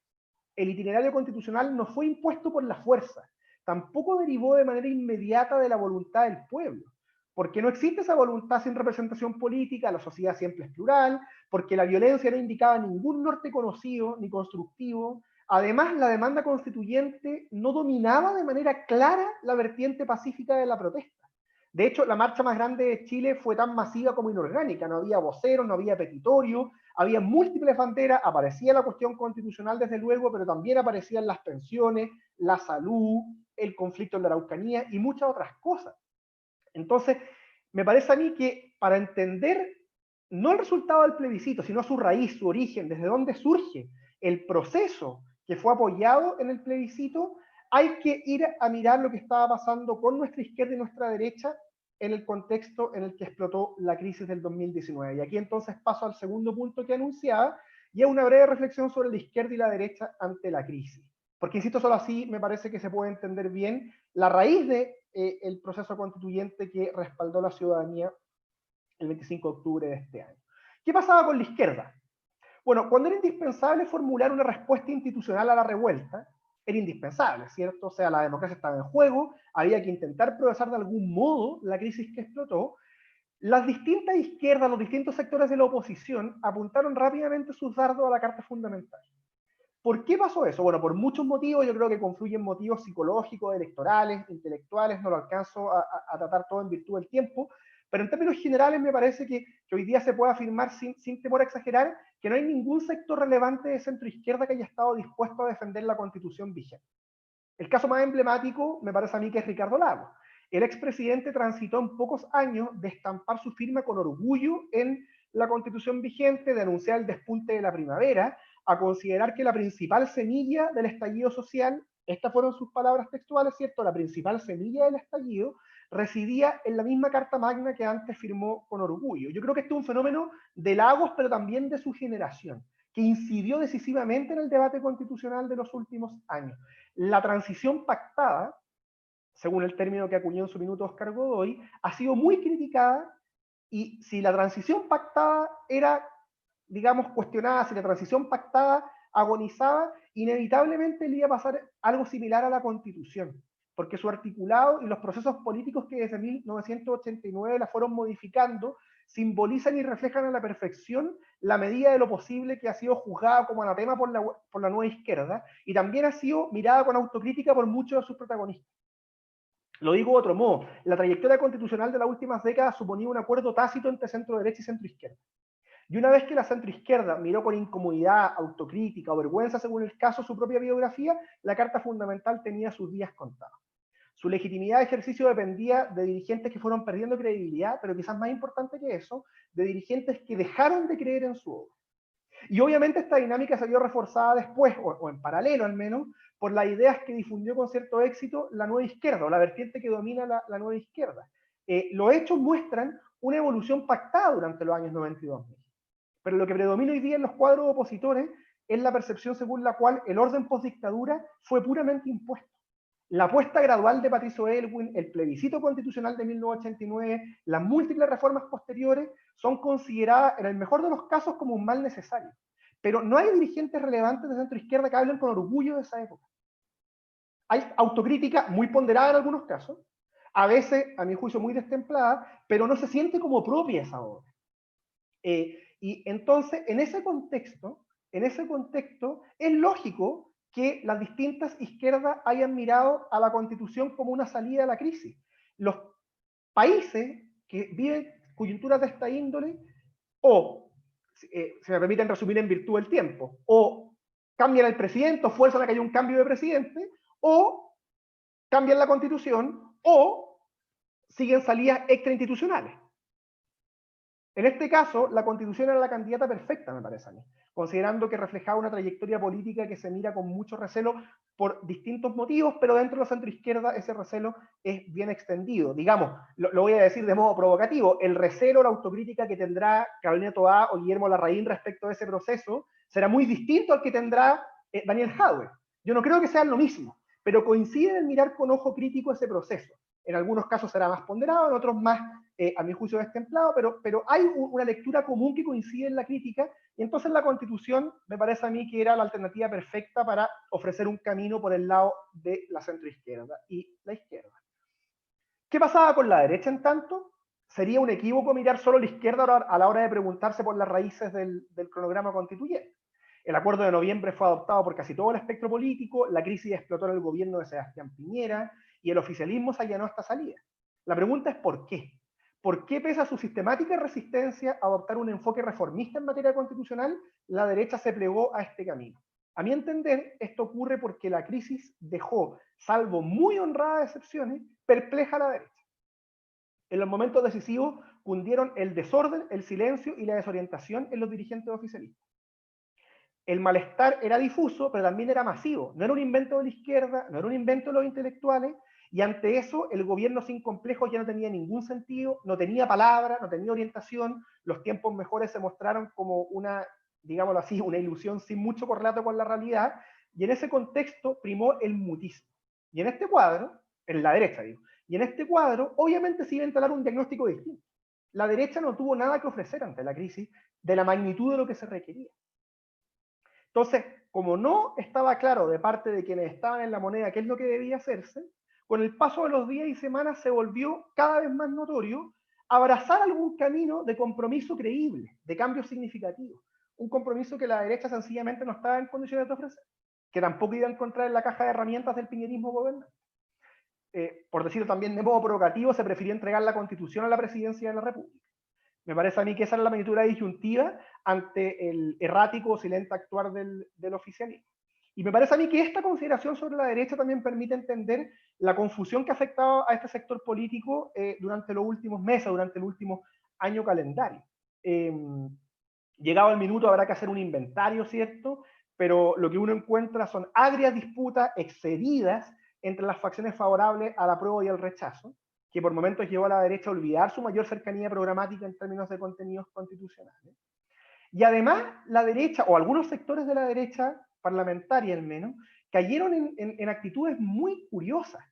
El itinerario constitucional no fue impuesto por la fuerza, tampoco derivó de manera inmediata de la voluntad del pueblo, porque no existe esa voluntad sin representación política, la sociedad siempre es plural, porque la violencia no indicaba ningún norte conocido ni constructivo. Además, la demanda constituyente no dominaba de manera clara la vertiente pacífica de la protesta. De hecho, la marcha más grande de Chile fue tan masiva como inorgánica. No había voceros, no había petitorio, había múltiples banderas, aparecía la cuestión constitucional desde luego, pero también aparecían las pensiones, la salud, el conflicto en la Araucanía y muchas otras cosas. Entonces, me parece a mí que para entender no el resultado del plebiscito, sino su raíz, su origen, desde dónde surge el proceso que fue apoyado en el plebiscito, hay que ir a mirar lo que estaba pasando con nuestra izquierda y nuestra derecha en el contexto en el que explotó la crisis del 2019. Y aquí entonces paso al segundo punto que anunciaba, y es una breve reflexión sobre la izquierda y la derecha ante la crisis. Porque, insisto, solo así me parece que se puede entender bien la raíz del proceso constituyente que respaldó la ciudadanía el 25 de octubre de este año. ¿Qué pasaba con la izquierda? Bueno, cuando era indispensable formular una respuesta institucional a la revuelta, era indispensable, ¿cierto? O sea, la democracia estaba en juego, había que intentar progresar de algún modo la crisis que explotó. Las distintas izquierdas, los distintos sectores de la oposición apuntaron rápidamente sus dardos a la Carta Fundamental. ¿Por qué pasó eso? Bueno, por muchos motivos, yo creo que confluyen motivos psicológicos, electorales, intelectuales, no lo alcanzo a tratar todo en virtud del tiempo, pero en términos generales me parece que hoy día se puede afirmar sin temor a exagerar que no hay ningún sector relevante de centro izquierda que haya estado dispuesto a defender la Constitución vigente. El caso más emblemático me parece a mí que es Ricardo Lagos. El expresidente transitó en pocos años de estampar su firma con orgullo en la Constitución vigente, de anunciar el despunte de la primavera, a considerar que la principal semilla del estallido social, estas fueron sus palabras textuales, ¿cierto? La principal semilla del estallido residía en la misma Carta Magna que antes firmó con orgullo. Yo creo que este es un fenómeno de Lagos, pero también de su generación, que incidió decisivamente en el debate constitucional de los últimos años. La transición pactada, según el término que acuñó en su minuto Oscar Godoy, ha sido muy criticada, y si la transición pactada era, digamos, cuestionada, si la transición pactada agonizaba, inevitablemente le iba a pasar algo similar a la Constitución, porque su articulado y los procesos políticos que desde 1989 la fueron modificando simbolizan y reflejan a la perfección la medida de lo posible que ha sido juzgada como anatema por la nueva izquierda, y también ha sido mirada con autocrítica por muchos de sus protagonistas. Lo digo de otro modo, la trayectoria constitucional de las últimas décadas suponía un acuerdo tácito entre centro derecha y centro izquierda. Y una vez que la centroizquierda miró con incomodidad, autocrítica o vergüenza, según el caso, su propia biografía, la Carta Fundamental tenía sus días contados. Su legitimidad de ejercicio dependía de dirigentes que fueron perdiendo credibilidad, pero quizás más importante que eso, de dirigentes que dejaron de creer en su obra. Y obviamente esta dinámica se vio reforzada después, o en paralelo al menos, por las ideas que difundió con cierto éxito la nueva izquierda, o la vertiente que domina la nueva izquierda. Los hechos muestran una evolución pactada durante los años 90 y 2000. Pero lo que predomina hoy día en los cuadros opositores es la percepción según la cual el orden postdictadura fue puramente impuesto. La apuesta gradual de Patricio Aylwin, el plebiscito constitucional de 1989, las múltiples reformas posteriores son consideradas en el mejor de los casos como un mal necesario. Pero no hay dirigentes relevantes de centro izquierda que hablen con orgullo de esa época. Hay autocrítica muy ponderada en algunos casos, a veces, a mi juicio, muy destemplada, pero no se siente como propia esa obra. Y entonces, en ese contexto, es lógico que las distintas izquierdas hayan mirado a la Constitución como una salida a la crisis. Los países que viven coyunturas de esta índole, o, se me permiten resumir en virtud del tiempo, o cambian el presidente, o fuerzan a que haya un cambio de presidente, o cambian la Constitución, o siguen salidas extrainstitucionales. En este caso, la Constitución era la candidata perfecta, me parece a mí, considerando que reflejaba una trayectoria política que se mira con mucho recelo por distintos motivos, pero dentro de la centroizquierda ese recelo es bien extendido. Digamos, lo voy a decir de modo provocativo, el recelo, la autocrítica que tendrá Carolina Toá o Guillermo Larraín respecto de ese proceso será muy distinto al que tendrá Daniel Jadwe. Yo no creo que sean lo mismo, pero coinciden en mirar con ojo crítico ese proceso. En algunos casos será más ponderado, en otros más, a mi juicio, destemplado, pero hay una lectura común que coincide en la crítica, y entonces la Constitución me parece a mí que era la alternativa perfecta para ofrecer un camino por el lado de la centroizquierda y la izquierda. ¿Qué pasaba con la derecha, en tanto? Sería un equívoco mirar solo la izquierda a la hora de preguntarse por las raíces del cronograma constituyente. El acuerdo de noviembre fue adoptado por casi todo el espectro político, la crisis explotó en el gobierno de Sebastián Piñera, y el oficialismo se allanó a esta salida. La pregunta es ¿por qué? ¿Por qué, pese a su sistemática resistencia a adoptar un enfoque reformista en materia constitucional, la derecha se plegó a este camino? A mi entender, esto ocurre porque la crisis dejó, salvo muy honradas excepciones, perpleja a la derecha. En los momentos decisivos cundieron el desorden, el silencio y la desorientación en los dirigentes oficialistas. El malestar era difuso, pero también era masivo. No era un invento de la izquierda, no era un invento de los intelectuales, y ante eso el gobierno sin complejos ya no tenía ningún sentido, no tenía palabra, no tenía orientación, los tiempos mejores se mostraron como una, digámoslo así, una ilusión sin mucho correlato con la realidad, y en ese contexto primó el mutismo. Y en este cuadro, en la derecha digo, y en este cuadro obviamente se iba a instalar un diagnóstico distinto. La derecha no tuvo nada que ofrecer ante la crisis de la magnitud de lo que se requería. Entonces, como no estaba claro de parte de quienes estaban en la moneda qué es lo que debía hacerse, con el paso de los días y semanas se volvió cada vez más notorio abrazar algún camino de compromiso creíble, de cambios significativos, un compromiso que la derecha sencillamente no estaba en condiciones de ofrecer, que tampoco iba a encontrar en la caja de herramientas del piñerismo gobernante. Por decirlo también de modo provocativo, se prefirió entregar la Constitución a la Presidencia de la República. Me parece a mí que esa es la magnitud de la disyuntiva ante el errático o silente actuar del oficialismo. Y me parece a mí que esta consideración sobre la derecha también permite entender la confusión que ha afectado a este sector político durante los últimos meses, durante el último año calendario. Llegado el minuto habrá que hacer un inventario, ¿cierto? Pero lo que uno encuentra son agrias disputas excedidas entre las facciones favorables al apruebo y al rechazo, que por momentos llevó a la derecha a olvidar su mayor cercanía programática en términos de contenidos constitucionales. Y además, la derecha, o algunos sectores de la derecha parlamentaria al menos, cayeron en actitudes muy curiosas.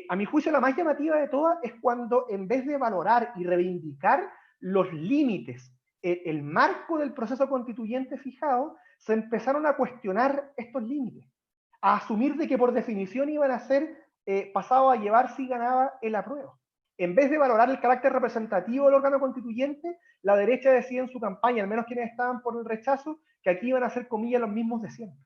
A mi juicio, la más llamativa de todas es cuando, en vez de valorar y reivindicar los límites, el marco del proceso constituyente fijado, se empezaron a cuestionar estos límites, a asumir de que por definición iban a ser pasados a llevar si ganaba el apruebo. En vez de valorar el carácter representativo del órgano constituyente, la derecha decía en su campaña, al menos quienes estaban por el rechazo, que aquí iban a ser, comillas, los mismos de siempre.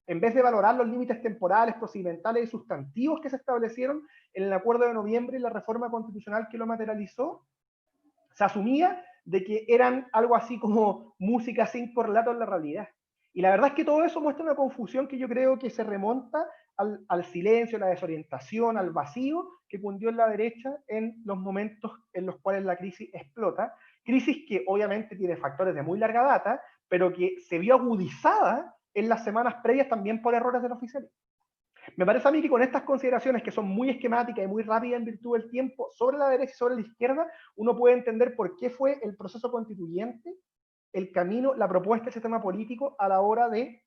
En vez de valorar los límites temporales, procedimentales y sustantivos que se establecieron en el acuerdo de noviembre y la reforma constitucional que lo materializó, se asumía de que eran algo así como música sin correlato en la realidad. Y la verdad es que todo eso muestra una confusión que yo creo que se remonta al silencio, a la desorientación, al vacío que cundió en la derecha en los momentos en los cuales la crisis explota. Crisis que obviamente tiene factores de muy larga data, pero que se vio agudizada en las semanas previas también por errores del oficialismo. Me parece a mí que con estas consideraciones, que son muy esquemáticas y muy rápidas en virtud del tiempo, sobre la derecha y sobre la izquierda, uno puede entender por qué fue el proceso constituyente el camino, la propuesta del sistema político a la hora de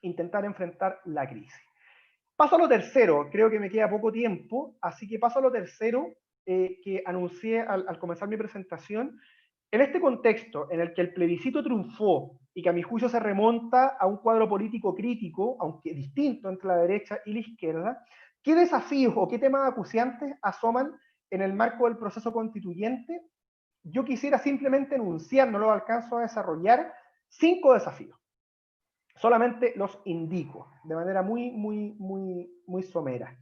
intentar enfrentar la crisis. Paso a lo tercero, creo que me queda poco tiempo, así que paso a lo tercero que anuncié al comenzar mi presentación. En este contexto en el que el plebiscito triunfó y que a mi juicio se remonta a un cuadro político crítico, aunque distinto entre la derecha y la izquierda, ¿qué desafíos o qué temas acuciantes asoman en el marco del proceso constituyente? Yo quisiera simplemente enunciar, no lo alcanzo a desarrollar, 5 desafíos. Solamente los indico de manera muy somera.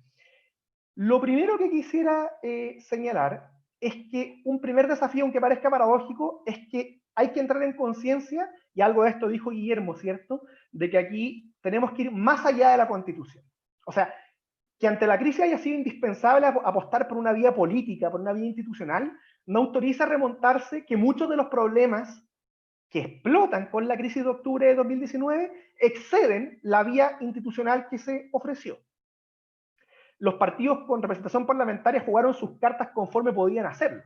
Lo primero que quisiera señalar es que un primer desafío, aunque parezca paradójico, es que hay que entrar en conciencia, y algo de esto dijo Guillermo, ¿cierto?, de que aquí tenemos que ir más allá de la Constitución. O sea, que ante la crisis haya sido indispensable apostar por una vía política, por una vía institucional, no autoriza remontarse que muchos de los problemas que explotan con la crisis de octubre de 2019 exceden la vía institucional que se ofreció. Los partidos con representación parlamentaria jugaron sus cartas conforme podían hacerlo.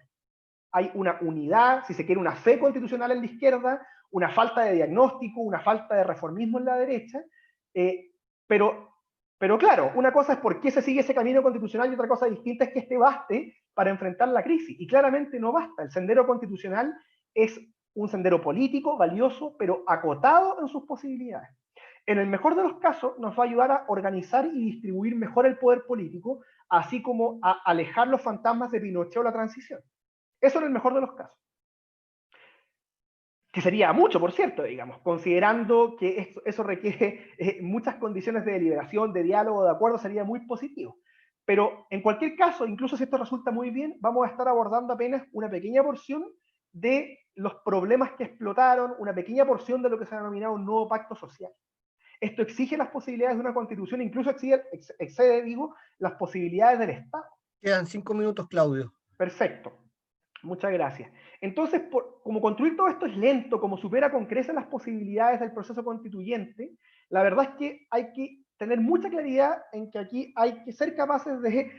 Hay una unidad, si se quiere, una fe constitucional en la izquierda, una falta de diagnóstico, una falta de reformismo en la derecha, pero claro, una cosa es por qué se sigue ese camino constitucional y otra cosa distinta es que este baste para enfrentar la crisis. Y claramente no basta. El sendero constitucional es un sendero político, valioso, pero acotado en sus posibilidades. En el mejor de los casos, nos va a ayudar a organizar y distribuir mejor el poder político, así como a alejar los fantasmas de Pinochet o la transición. Eso en el mejor de los casos. Que sería mucho, por cierto, digamos, considerando que eso requiere muchas condiciones de deliberación, de diálogo, de acuerdo, sería muy positivo. Pero en cualquier caso, incluso si esto resulta muy bien, vamos a estar abordando apenas una pequeña porción de los problemas que explotaron, una pequeña porción de lo que se ha denominado un nuevo pacto social. Esto exige las posibilidades de una constitución, incluso excede, digo, las posibilidades del Estado. Quedan 5 minutos, Claudio. Perfecto. Muchas gracias. Entonces, como construir todo esto es lento, como supera con creces las posibilidades del proceso constituyente, la verdad es que hay que tener mucha claridad en que aquí hay que ser capaces de,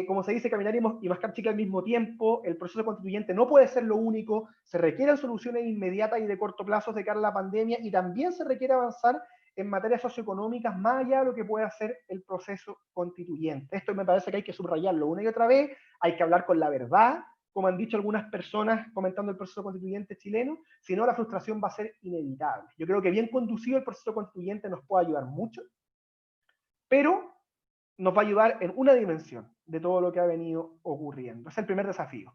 como se dice, caminar y mascar chicle al mismo tiempo. El proceso constituyente no puede ser lo único, se requieren soluciones inmediatas y de corto plazo de cara a la pandemia, y también se requiere avanzar en materias socioeconómicas más allá de lo que puede hacer el proceso constituyente. Esto me parece que hay que subrayarlo una y otra vez, hay que hablar con la verdad, como han dicho algunas personas comentando el proceso constituyente chileno, si no la frustración va a ser inevitable. Yo creo que bien conducido el proceso constituyente nos puede ayudar mucho, pero nos va a ayudar en una dimensión de todo lo que ha venido ocurriendo. Ese es el primer desafío,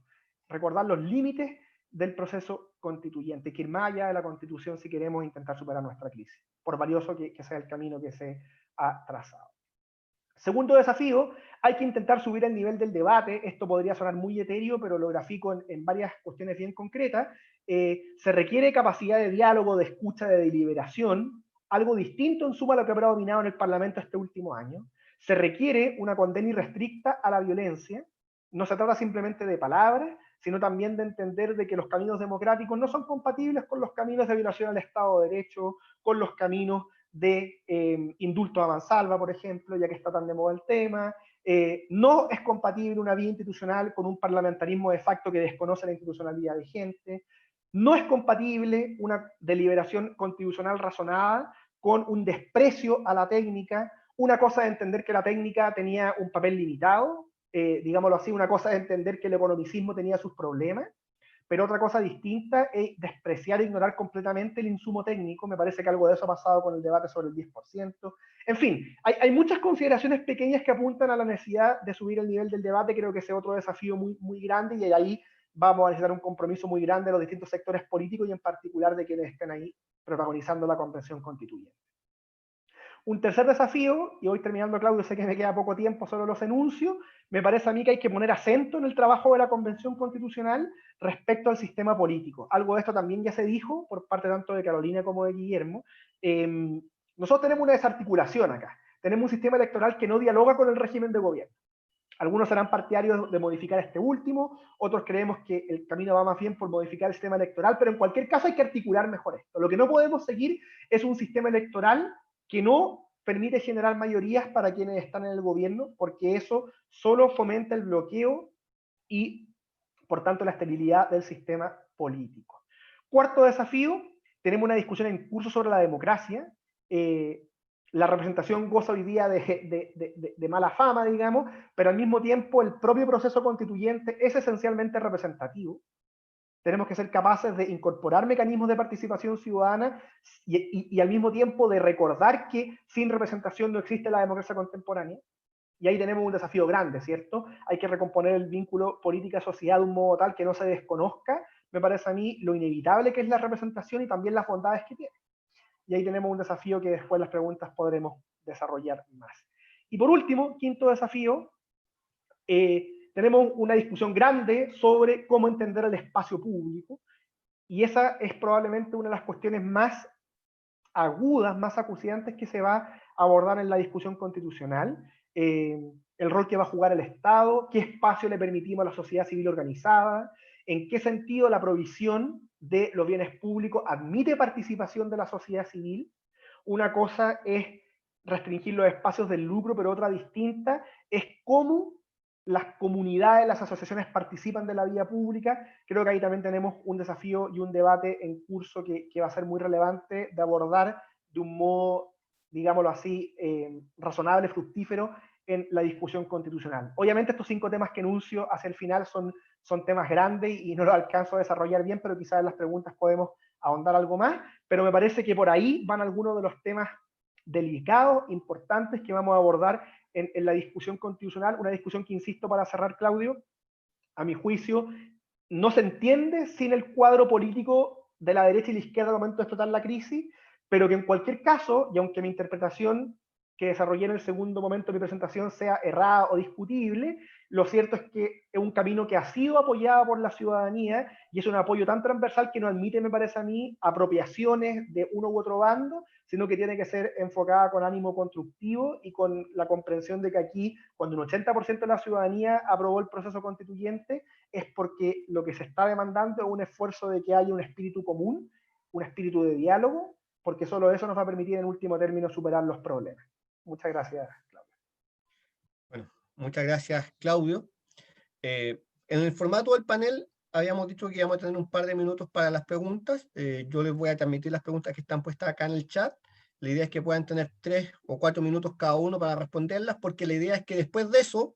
recordar los límites del proceso constituyente, que ir más allá de la Constitución si queremos intentar superar nuestra crisis, por valioso que sea el camino que se ha trazado. Segundo desafío, hay que intentar subir el nivel del debate. Esto podría sonar muy etéreo, pero lo grafico en varias cuestiones bien concretas. Se requiere capacidad de diálogo, de escucha, de deliberación, algo distinto en suma a lo que habrá dominado en el Parlamento este último año. Se requiere una condena irrestricta a la violencia. No se trata simplemente de palabras, sino también de entender de que los caminos democráticos no son compatibles con los caminos de violación al Estado de Derecho, con los caminos de indulto a mansalva, por ejemplo, ya que está tan de moda el tema. No es compatible una vía institucional con un parlamentarismo de facto que desconoce la institucionalidad vigente. No es compatible una deliberación constitucional razonada con un desprecio a la técnica. Una cosa es entender que la técnica tenía un papel limitado, digámoslo así, una cosa es entender que el economicismo tenía sus problemas, pero otra cosa distinta es despreciar e ignorar completamente el insumo técnico. Me parece que algo de eso ha pasado con el debate sobre el 10%. En fin, hay muchas consideraciones pequeñas que apuntan a la necesidad de subir el nivel del debate. Creo que ese es otro desafío muy, muy grande, y ahí vamos a necesitar un compromiso muy grande de los distintos sectores políticos y en particular de quienes estén ahí protagonizando la convención constituyente. Un tercer desafío, y hoy terminando, Claudio, sé que me queda poco tiempo, solo los enuncio. Me parece a mí que hay que poner acento en el trabajo de la Convención Constitucional respecto al sistema político. Algo de esto también ya se dijo por parte tanto de Carolina como de Guillermo. Nosotros tenemos una desarticulación acá. Tenemos un sistema electoral que no dialoga con el régimen de gobierno. Algunos serán partidarios de modificar este último, otros creemos que el camino va más bien por modificar el sistema electoral, pero en cualquier caso hay que articular mejor esto. Lo que no podemos seguir es un sistema electoral que no permite generar mayorías para quienes están en el gobierno, porque eso solo fomenta el bloqueo y, por tanto, la estabilidad del sistema político. Cuarto desafío, tenemos una discusión en curso sobre la democracia. La representación goza hoy día de mala fama, digamos, pero al mismo tiempo el propio proceso constituyente es esencialmente representativo. Tenemos que ser capaces de incorporar mecanismos de participación ciudadana y al mismo tiempo de recordar que sin representación no existe la democracia contemporánea. Y ahí tenemos un desafío grande, ¿cierto? Hay que recomponer el vínculo política-sociedad de un modo tal que no se desconozca, me parece a mí, lo inevitable que es la representación y también las bondades que tiene. Y ahí tenemos un desafío que después en las preguntas podremos desarrollar más. Y por último, quinto desafío, tenemos una discusión grande sobre cómo entender el espacio público, y esa es probablemente una de las cuestiones más agudas, más acuciantes que se va a abordar en la discusión constitucional. El rol que va a jugar el Estado, qué espacio le permitimos a la sociedad civil organizada, en qué sentido la provisión de los bienes públicos admite participación de la sociedad civil. Una cosa es restringir los espacios del lucro, pero otra distinta es cómo las comunidades, las asociaciones participan de la vida pública. Creo que ahí también tenemos un desafío y un debate en curso que va a ser muy relevante de abordar de un modo, digámoslo así, razonable, fructífero en la discusión constitucional. Obviamente estos 5 temas que enuncio hacia el final son temas grandes y no los alcanzo a desarrollar bien, pero quizás en las preguntas podemos ahondar algo más, pero me parece que por ahí van algunos de los temas delicados, importantes que vamos a abordar en la discusión constitucional, una discusión que, insisto, para cerrar, Claudio, a mi juicio, no se entiende sin el cuadro político de la derecha y la izquierda al momento de explotar la crisis, pero que en cualquier caso, y aunque mi interpretación que desarrollé en el segundo momento de mi presentación sea errada o discutible, lo cierto es que es un camino que ha sido apoyado por la ciudadanía y es un apoyo tan transversal que no admite, me parece a mí, apropiaciones de uno u otro bando, sino que tiene que ser enfocada con ánimo constructivo y con la comprensión de que aquí, cuando un 80% de la ciudadanía aprobó el proceso constituyente, es porque lo que se está demandando es un esfuerzo de que haya un espíritu común, un espíritu de diálogo, porque solo eso nos va a permitir en último término superar los problemas. Muchas gracias, Claudio. Bueno, muchas gracias, Claudio. En el formato del panel habíamos dicho que íbamos a tener un par de minutos para las preguntas. Yo les voy a transmitir las preguntas que están puestas acá en el chat. La idea es que puedan tener 3 o 4 minutos cada uno para responderlas, porque la idea es que después de eso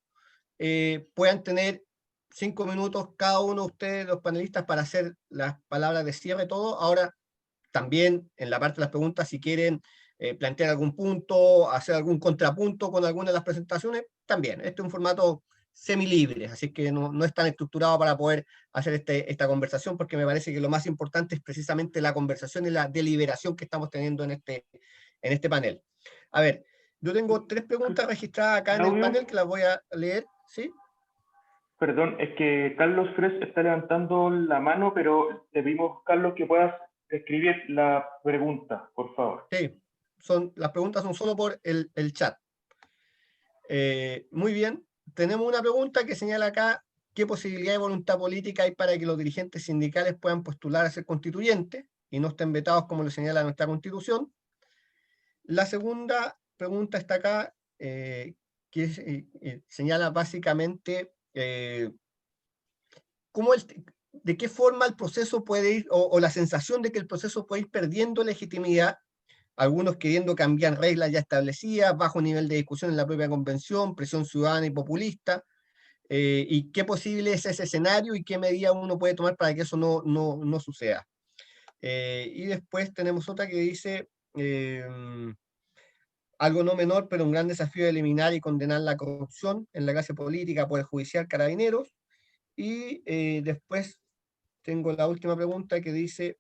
puedan tener 5 minutos cada uno de ustedes, los panelistas, para hacer las palabras de cierre, todo. Ahora, también en la parte de las preguntas, si quieren plantear algún punto, hacer algún contrapunto con alguna de las presentaciones, también. Este es un formato semilibres, así que no es tan estructurado para poder hacer esta conversación, porque me parece que lo más importante es precisamente la conversación y la deliberación que estamos teniendo en este panel. A ver, yo tengo 3 preguntas registradas acá en el Claudio. panel que las voy a leer, ¿sí? Perdón, es que Carlos Fres está levantando la mano, pero te pedimos, Carlos, que puedas escribir la pregunta, por favor. Sí, las preguntas son solo por el chat. Muy bien, tenemos una pregunta que señala acá: ¿qué posibilidad de voluntad política hay para que los dirigentes sindicales puedan postular a ser constituyentes y no estén vetados como lo señala nuestra Constitución? La segunda pregunta está acá, señala básicamente de qué forma el proceso puede ir, o la sensación de que el proceso puede ir perdiendo legitimidad, algunos queriendo cambiar reglas ya establecidas, bajo nivel de discusión en la propia convención, presión ciudadana y populista, y qué posible es ese escenario y qué medidas uno puede tomar para que eso no suceda. Y después tenemos otra que dice, algo no menor, pero un gran desafío de eliminar y condenar la corrupción en la clase política, poder judicial, carabineros. Y después tengo la última pregunta que dice: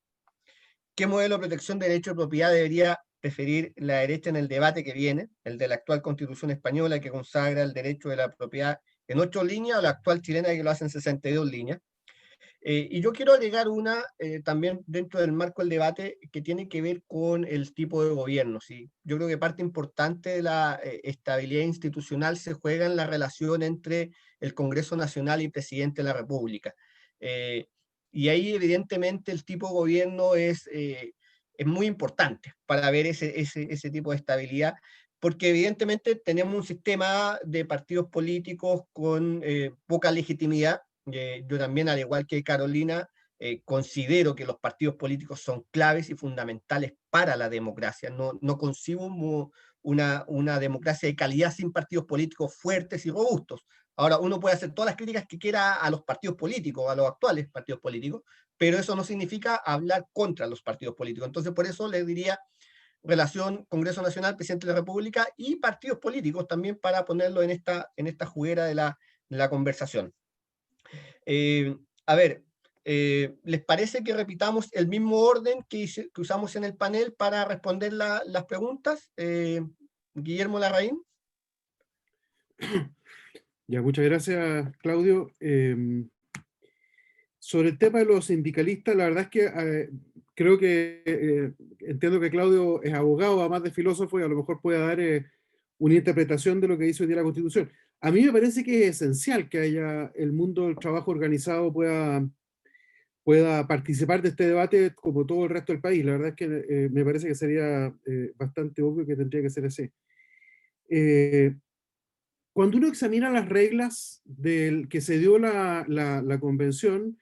¿qué modelo de protección de derecho de propiedad debería preferir la derecha en el debate que viene, el de la actual Constitución española que consagra el derecho de la propiedad en 8 líneas, o la actual chilena que lo hace en 62 líneas? Y yo quiero agregar una también dentro del marco del debate que tiene que ver con el tipo de gobierno. ¿Sí? Yo creo que parte importante de la estabilidad institucional se juega en la relación entre el Congreso Nacional y Presidente de la República. Y ahí evidentemente el tipo de gobierno es muy importante para ver ese tipo de estabilidad, porque evidentemente tenemos un sistema de partidos políticos con poca legitimidad. Yo también, al igual que Carolina, considero que los partidos políticos son claves y fundamentales para la democracia. No concibo una democracia de calidad sin partidos políticos fuertes y robustos. Ahora, uno puede hacer todas las críticas que quiera a los partidos políticos, a los actuales partidos políticos, pero eso no significa hablar contra los partidos políticos. Entonces, por eso les diría relación Congreso Nacional, Presidente de la República y partidos políticos también, para ponerlo en esta juguera de la conversación. A ver, ¿les parece que repitamos el mismo orden que usamos en el panel para responder las preguntas? Guillermo Larraín. Ya, muchas gracias, Claudio. Sobre el tema de los sindicalistas, la verdad es que creo que entiendo que Claudio es abogado, además de filósofo, y a lo mejor puede dar una interpretación de lo que dice hoy día la Constitución. A mí me parece que es esencial que haya el mundo del trabajo organizado pueda participar de este debate como todo el resto del país. La verdad es que me parece que sería bastante obvio que tendría que ser así. Cuando uno examina las reglas que se dio la convención,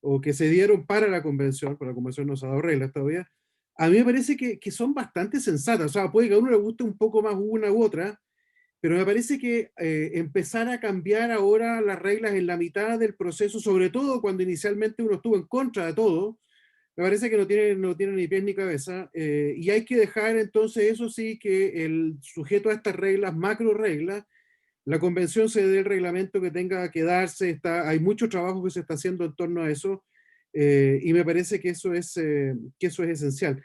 o que se dieron para la convención no se ha dado reglas todavía, a mí me parece que son bastante sensatas. O sea, puede que a uno le guste un poco más una u otra, pero me parece que empezar a cambiar ahora las reglas en la mitad del proceso, sobre todo cuando inicialmente uno estuvo en contra de todo, me parece que no tiene ni pies ni cabeza, y hay que dejar entonces, eso sí, que el sujeto a estas reglas, macro reglas, la convención se dé el reglamento que tenga que darse. Hay mucho trabajo que se está haciendo en torno a eso, y me parece que eso es esencial.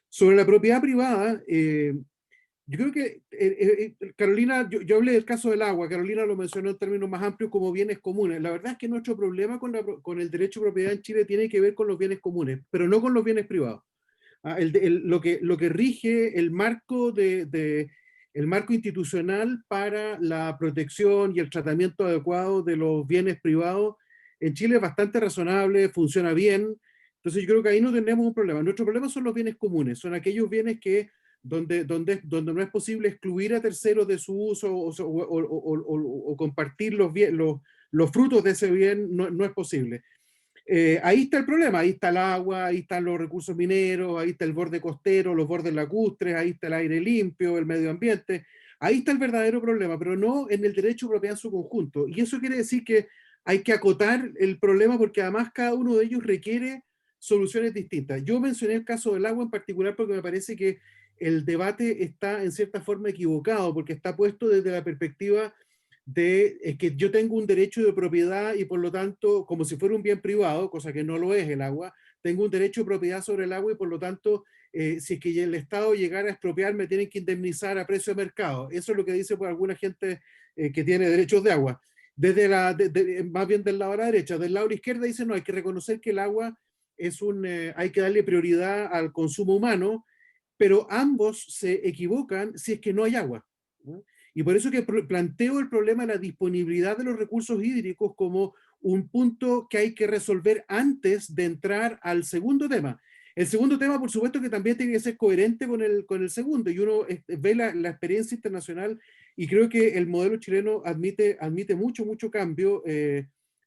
Sobre la propiedad privada, yo creo que Carolina, yo hablé del caso del agua, Carolina lo mencionó en términos más amplios como bienes comunes. La verdad es que nuestro problema con el derecho de propiedad en Chile tiene que ver con los bienes comunes, pero no con los bienes privados. Lo que rige el marco el marco institucional para la protección y el tratamiento adecuado de los bienes privados en Chile es bastante razonable, funciona bien. Entonces yo creo que ahí no tenemos un problema. Nuestro problema son los bienes comunes, son aquellos bienes donde no es posible excluir a terceros de su uso o compartir los frutos de ese bien, no es posible. Ahí está el problema, ahí está el agua, ahí están los recursos mineros, ahí está el borde costero, los bordes lacustres, ahí está el aire limpio, el medio ambiente. Ahí está el verdadero problema, pero no en el derecho de propiedad en su conjunto. Y eso quiere decir que hay que acotar el problema, porque además cada uno de ellos requiere soluciones distintas. Yo mencioné el caso del agua en particular porque me parece que el debate está en cierta forma equivocado, porque está puesto desde la perspectiva de que yo tengo un derecho de propiedad y por lo tanto, como si fuera un bien privado, cosa que no lo es el agua, tengo un derecho de propiedad sobre el agua y por lo tanto, si es que el Estado llegara a expropiar, me tienen que indemnizar a precio de mercado. Eso es lo que dice por alguna gente que tiene derechos de agua. Desde más bien del lado de la derecha. Del lado de la izquierda dice, no, hay que reconocer que el agua es hay que darle prioridad al consumo humano, pero ambos se equivocan si es que no hay agua, ¿no? Y por eso que planteo el problema de la disponibilidad de los recursos hídricos como un punto que hay que resolver antes de entrar al segundo tema. El segundo tema, por supuesto, que también tiene que ser coherente con el segundo, y uno ve la experiencia internacional y creo que el modelo chileno admite mucho cambio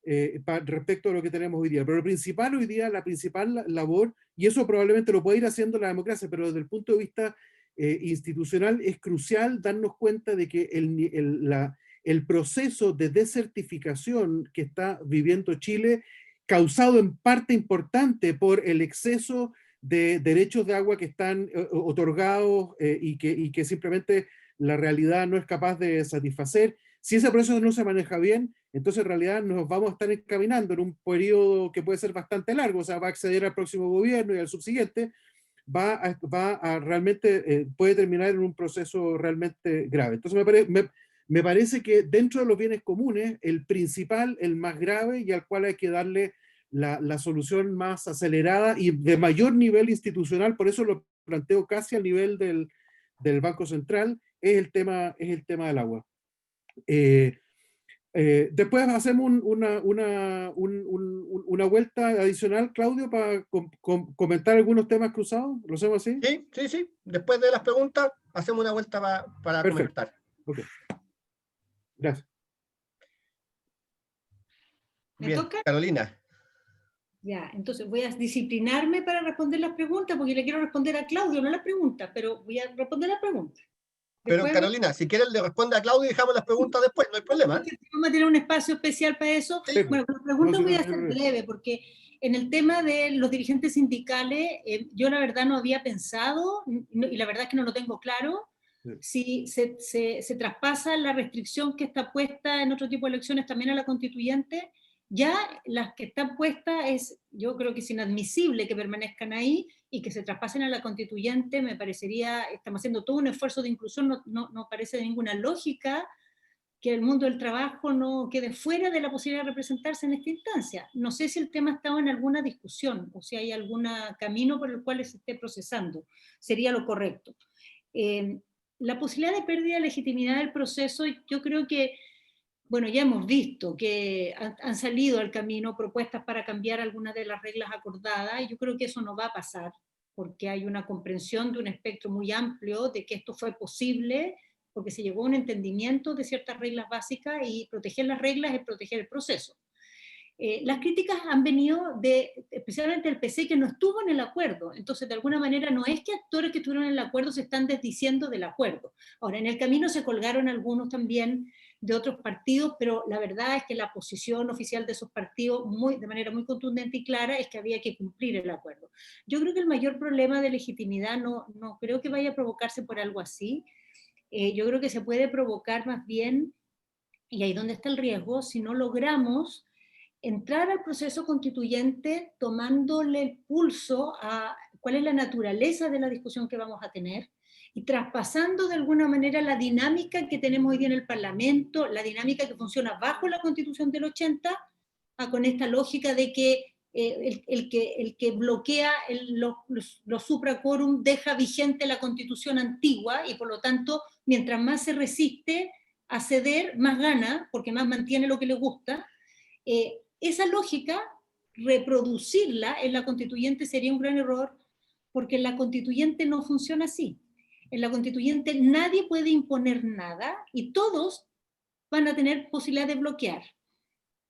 respecto a lo que tenemos hoy día. Pero lo principal hoy día, la principal labor, y eso probablemente lo puede ir haciendo la democracia, pero desde el punto de vista institucional es crucial darnos cuenta de que el proceso de desertificación que está viviendo Chile, causado en parte importante por el exceso de derechos de agua que están otorgados y que simplemente la realidad no es capaz de satisfacer. Si ese proceso no se maneja bien, entonces en realidad nos vamos a estar encaminando en un periodo que puede ser bastante largo, o sea, va a acceder al próximo gobierno y al subsiguiente, va a realmente, puede terminar en un proceso realmente grave. Entonces me parece que dentro de los bienes comunes, el principal, el más grave y al cual hay que darle la solución más acelerada y de mayor nivel institucional, por eso lo planteo casi al nivel del Banco Central, es el tema del agua. Después hacemos una vuelta adicional, Claudio, para comentar algunos temas cruzados. ¿Lo hacemos así? Sí. Después de las preguntas, hacemos una vuelta para Perfecto. comentar. Ok. Gracias. ¿Me Bien, toca? Carolina. Ya, entonces voy a disciplinarme para responder las preguntas, porque le quiero responder a Claudio, no las preguntas, pero voy a responder las preguntas. Pero Después Carolina, si quieres le responde a Claudio y dejamos las preguntas después, no hay problema. vamos a tener un espacio especial para eso. Sí. Bueno, las preguntas voy a ser breve, porque en el tema de los dirigentes sindicales, yo la verdad no había pensado, y la verdad es que no lo tengo claro, si se traspasa la restricción que está puesta en otro tipo de elecciones también a la constituyente. Ya las que están puestas yo creo que es inadmisible que permanezcan ahí y que se traspasen a la constituyente. Me parecería, estamos haciendo todo un esfuerzo de inclusión, no parece de ninguna lógica que el mundo del trabajo no quede fuera de la posibilidad de representarse en esta instancia. No sé si el tema ha estado en alguna discusión o si hay algún camino por el cual se esté procesando. Sería lo correcto. La posibilidad de pérdida de legitimidad del proceso, yo creo que bueno, ya hemos visto que han salido al camino propuestas para cambiar algunas de las reglas acordadas, y yo creo que eso no va a pasar, porque hay una comprensión de un espectro muy amplio de que esto fue posible, porque se llegó a un entendimiento de ciertas reglas básicas, y proteger las reglas es proteger el proceso. Las críticas han venido especialmente del PC, que no estuvo en el acuerdo. Entonces, de alguna manera, no es que actores que estuvieron en el acuerdo se están desdiciendo del acuerdo. Ahora, en el camino se colgaron algunos también de otros partidos, pero la verdad es que la posición oficial de esos partidos, de manera muy contundente y clara, es que había que cumplir el acuerdo. Yo creo que el mayor problema de legitimidad no creo que vaya a provocarse por algo así. Yo creo que se puede provocar más bien, y ahí donde está el riesgo, si no logramos entrar al proceso constituyente tomándole el pulso a cuál es la naturaleza de la discusión que vamos a tener y traspasando de alguna manera la dinámica que tenemos hoy día en el Parlamento, la dinámica que funciona bajo la Constitución del 80, con esta lógica de que el que bloquea los supraquórum deja vigente la Constitución antigua, y por lo tanto, mientras más se resiste a ceder, más gana, porque más mantiene lo que le gusta. Esa lógica, reproducirla en la constituyente sería un gran error, porque en la constituyente no funciona así. En la constituyente nadie puede imponer nada y todos van a tener posibilidad de bloquear.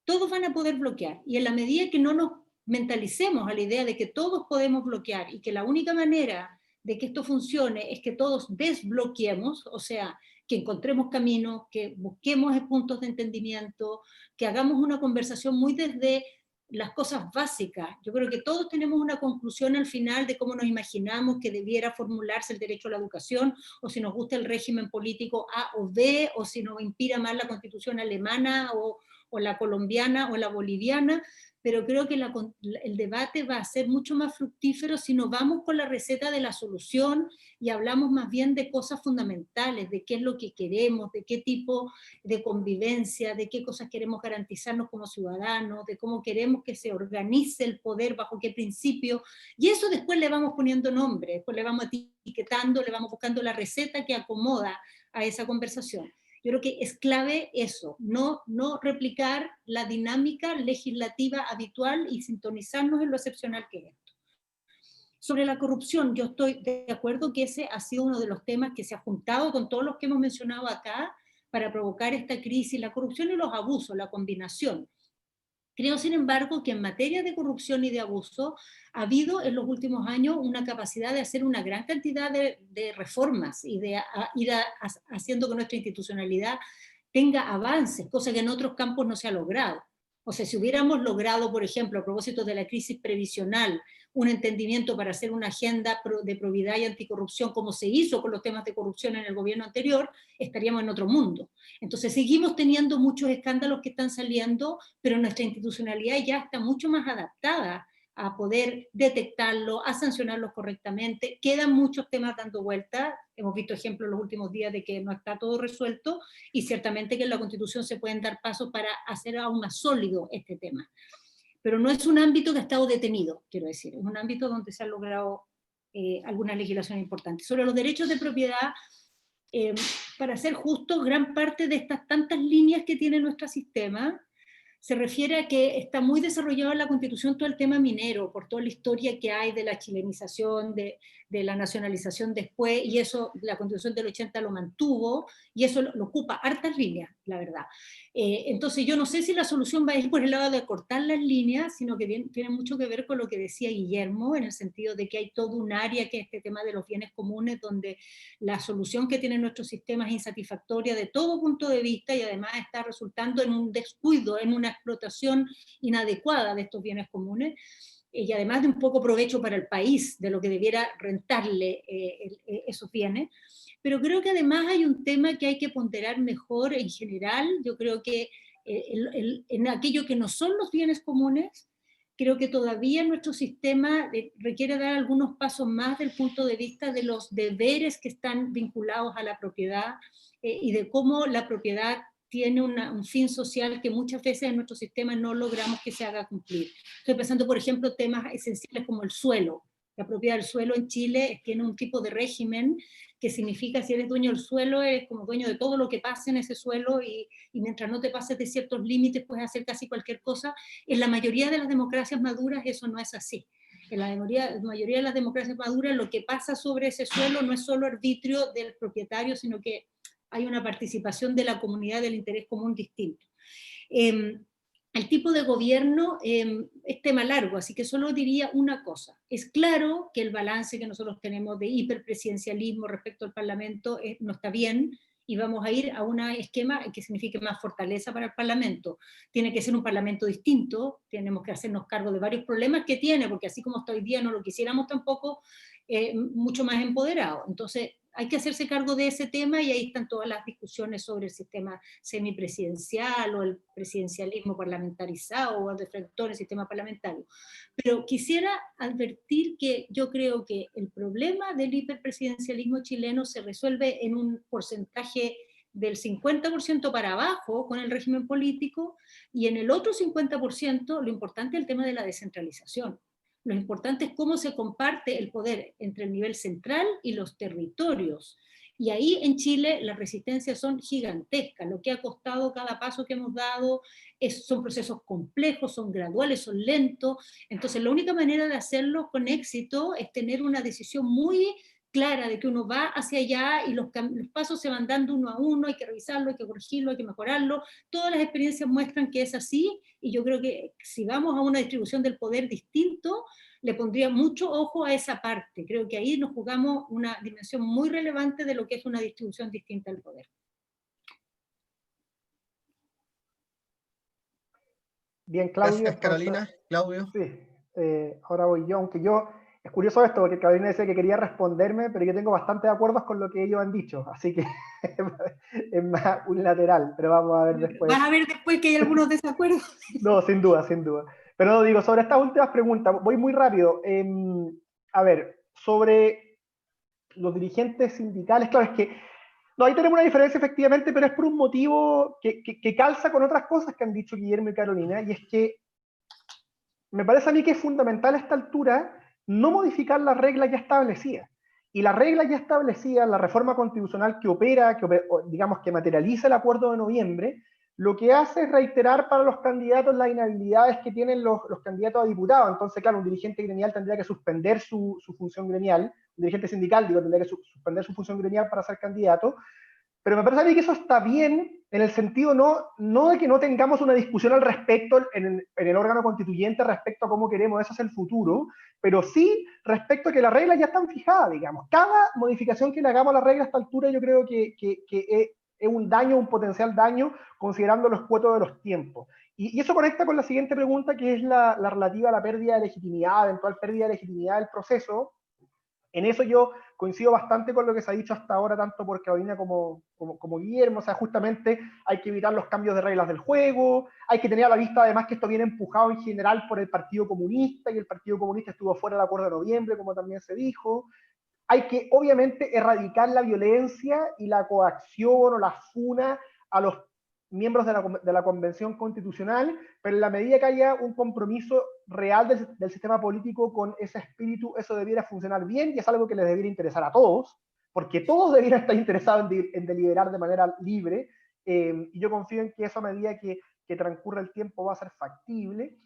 Todos van a poder bloquear. Y en la medida que no nos mentalicemos a la idea de que todos podemos bloquear y que la única manera de que esto funcione es que todos desbloqueemos, o sea, que encontremos caminos, que busquemos puntos de entendimiento, que hagamos una conversación muy desde las cosas básicas. Yo creo que todos tenemos una conclusión al final de cómo nos imaginamos que debiera formularse el derecho a la educación, o si nos gusta el régimen político A o B, o si nos inspira más la constitución alemana, o la colombiana, o la boliviana, pero creo que el debate va a ser mucho más fructífero si nos vamos con la receta de la solución y hablamos más bien de cosas fundamentales, de qué es lo que queremos, de qué tipo de convivencia, de qué cosas queremos garantizarnos como ciudadanos, de cómo queremos que se organice el poder, bajo qué principio, y eso después le vamos poniendo nombre, después le vamos etiquetando, le vamos buscando la receta que acomoda a esa conversación. Yo creo que es clave eso, no replicar la dinámica legislativa habitual y sintonizarnos en lo excepcional que es esto. Sobre la corrupción, yo estoy de acuerdo que ese ha sido uno de los temas que se ha juntado con todos los que hemos mencionado acá para provocar esta crisis, la corrupción y los abusos, la combinación. Creo, sin embargo, que en materia de corrupción y de abuso ha habido en los últimos años una capacidad de hacer una gran cantidad de reformas y de ir haciendo que nuestra institucionalidad tenga avances, cosa que en otros campos no se ha logrado. O sea, si hubiéramos logrado, por ejemplo, a propósito de la crisis previsional, un entendimiento para hacer una agenda de probidad y anticorrupción, como se hizo con los temas de corrupción en el gobierno anterior, estaríamos en otro mundo. Entonces seguimos teniendo muchos escándalos que están saliendo, pero nuestra institucionalidad ya está mucho más adaptada a poder detectarlo, a sancionarlos correctamente. Quedan muchos temas dando vuelta. Hemos visto ejemplos en los últimos días de que no está todo resuelto, y ciertamente que en la Constitución se pueden dar pasos para hacer aún más sólido este tema. Pero no es un ámbito que ha estado detenido, quiero decir, es un ámbito donde se ha logrado alguna legislación importante. Sobre los derechos de propiedad, para ser justo, gran parte de estas tantas líneas que tiene nuestro sistema se refiere a que está muy desarrollado en la Constitución todo el tema minero, por toda la historia que hay de la chilenización, de la nacionalización después, y eso la Constitución del 80 lo mantuvo, y eso lo ocupa hartas líneas, la verdad. Entonces yo no sé si la solución va a ir por el lado de cortar las líneas, sino que tiene mucho que ver con lo que decía Guillermo, en el sentido de que hay todo un área que es este tema de los bienes comunes, donde la solución que tiene nuestro sistema es insatisfactoria de todo punto de vista, y además está resultando en un descuido, en una explotación inadecuada de estos bienes comunes, y además de un poco provecho para el país, de lo que debiera rentarle esos bienes. Pero creo que además hay un tema que hay que ponderar mejor en general. Yo creo que en aquello que no son los bienes comunes, creo que todavía nuestro sistema requiere dar algunos pasos más del punto de vista de los deberes que están vinculados a la propiedad, y de cómo la propiedad tiene un fin social que muchas veces en nuestro sistema no logramos que se haga cumplir. Estoy pensando, por ejemplo, temas esenciales como el suelo. La propiedad del suelo en Chile tiene un tipo de régimen que significa, si eres dueño del suelo, eres como dueño de todo lo que pase en ese suelo, y mientras no te pases de ciertos límites puedes hacer casi cualquier cosa. En la mayoría de las democracias maduras eso no es así. En la mayoría de las democracias maduras lo que pasa sobre ese suelo no es solo arbitrio del propietario, sino que hay una participación de la comunidad del interés común distinto. El tipo de gobierno es tema largo, así que solo diría una cosa. Es claro que el balance que nosotros tenemos de hiperpresidencialismo respecto al Parlamento no está bien, y vamos a ir a un esquema que signifique más fortaleza para el Parlamento. Tiene que ser un Parlamento distinto, tenemos que hacernos cargo de varios problemas que tiene, porque así como está hoy día no lo quisiéramos tampoco, mucho más empoderado. Entonces hay que hacerse cargo de ese tema, y ahí están todas las discusiones sobre el sistema semipresidencial o el presidencialismo parlamentarizado o el deflector del sistema parlamentario. Pero quisiera advertir que yo creo que el problema del hiperpresidencialismo chileno se resuelve en un porcentaje del 50% para abajo con el régimen político, y en el otro 50% lo importante es el tema de la descentralización. Lo importante es cómo se comparte el poder entre el nivel central y los territorios. Y ahí en Chile las resistencias son gigantescas. Lo que ha costado cada paso que hemos dado son procesos complejos, son graduales, son lentos. Entonces la única manera de hacerlo con éxito es tener una decisión muy clara de que uno va hacia allá, y los pasos se van dando uno a uno, hay que revisarlo, hay que corregirlo, hay que mejorarlo. Todas las experiencias muestran que es así, y yo creo que si vamos a una distribución del poder distinto, le pondría mucho ojo a esa parte. Creo que ahí nos jugamos una dimensión muy relevante de lo que es una distribución distinta del poder. Bien, Claudio. Gracias, Entonces, Carolina. Claudio. sí, ahora voy yo, aunque yo, es curioso esto, porque Carolina decía que quería responderme, pero yo tengo bastante de acuerdo con lo que ellos han dicho, así que es más unilateral, pero vamos a ver después. Vas a ver después que hay algunos desacuerdos. No, sin duda, sin duda. Pero no, digo, sobre estas últimas preguntas, voy muy rápido. A ver, sobre los dirigentes sindicales, claro, es que no, ahí tenemos una diferencia efectivamente, pero es por un motivo que calza con otras cosas que han dicho Guillermo y Carolina, y es que me parece a mí que es fundamental a esta altura no modificar las reglas ya establecidas. Y las reglas ya establecidas, la reforma constitucional que opera, digamos que materializa el acuerdo de noviembre, lo que hace es reiterar para los candidatos las inhabilidades que tienen los candidatos a diputados. Entonces, claro, un dirigente gremial tendría que suspender su función gremial, un dirigente sindical, digo, tendría que suspender su función gremial para ser candidato. Pero me parece a mí que eso está bien en el sentido no de que no tengamos una discusión al respecto en el órgano constituyente respecto a cómo queremos eso hacia el futuro, pero sí respecto a que las reglas ya están fijadas, digamos. Cada modificación que le hagamos a las reglas a esta altura yo creo que es un daño, un potencial daño, considerando los cuotos de los tiempos. Y eso conecta con la siguiente pregunta, que es la relativa a la pérdida de legitimidad, eventual pérdida de legitimidad del proceso. En eso yo coincido bastante con lo que se ha dicho hasta ahora, tanto por Carolina como Guillermo. O sea, justamente hay que evitar los cambios de reglas del juego, hay que tener a la vista además que esto viene empujado en general por el Partido Comunista, y el Partido Comunista estuvo fuera del acuerdo de noviembre, como también se dijo. Hay que, obviamente, erradicar la violencia y la coacción o la funa a los miembros de la Convención Constitucional, pero en la medida que haya un compromiso real del sistema político con ese espíritu, eso debiera funcionar bien, y es algo que les debiera interesar a todos, porque todos debieran estar interesados en deliberar de manera libre, y yo confío en que eso, a medida que transcurra el tiempo, va a ser factible.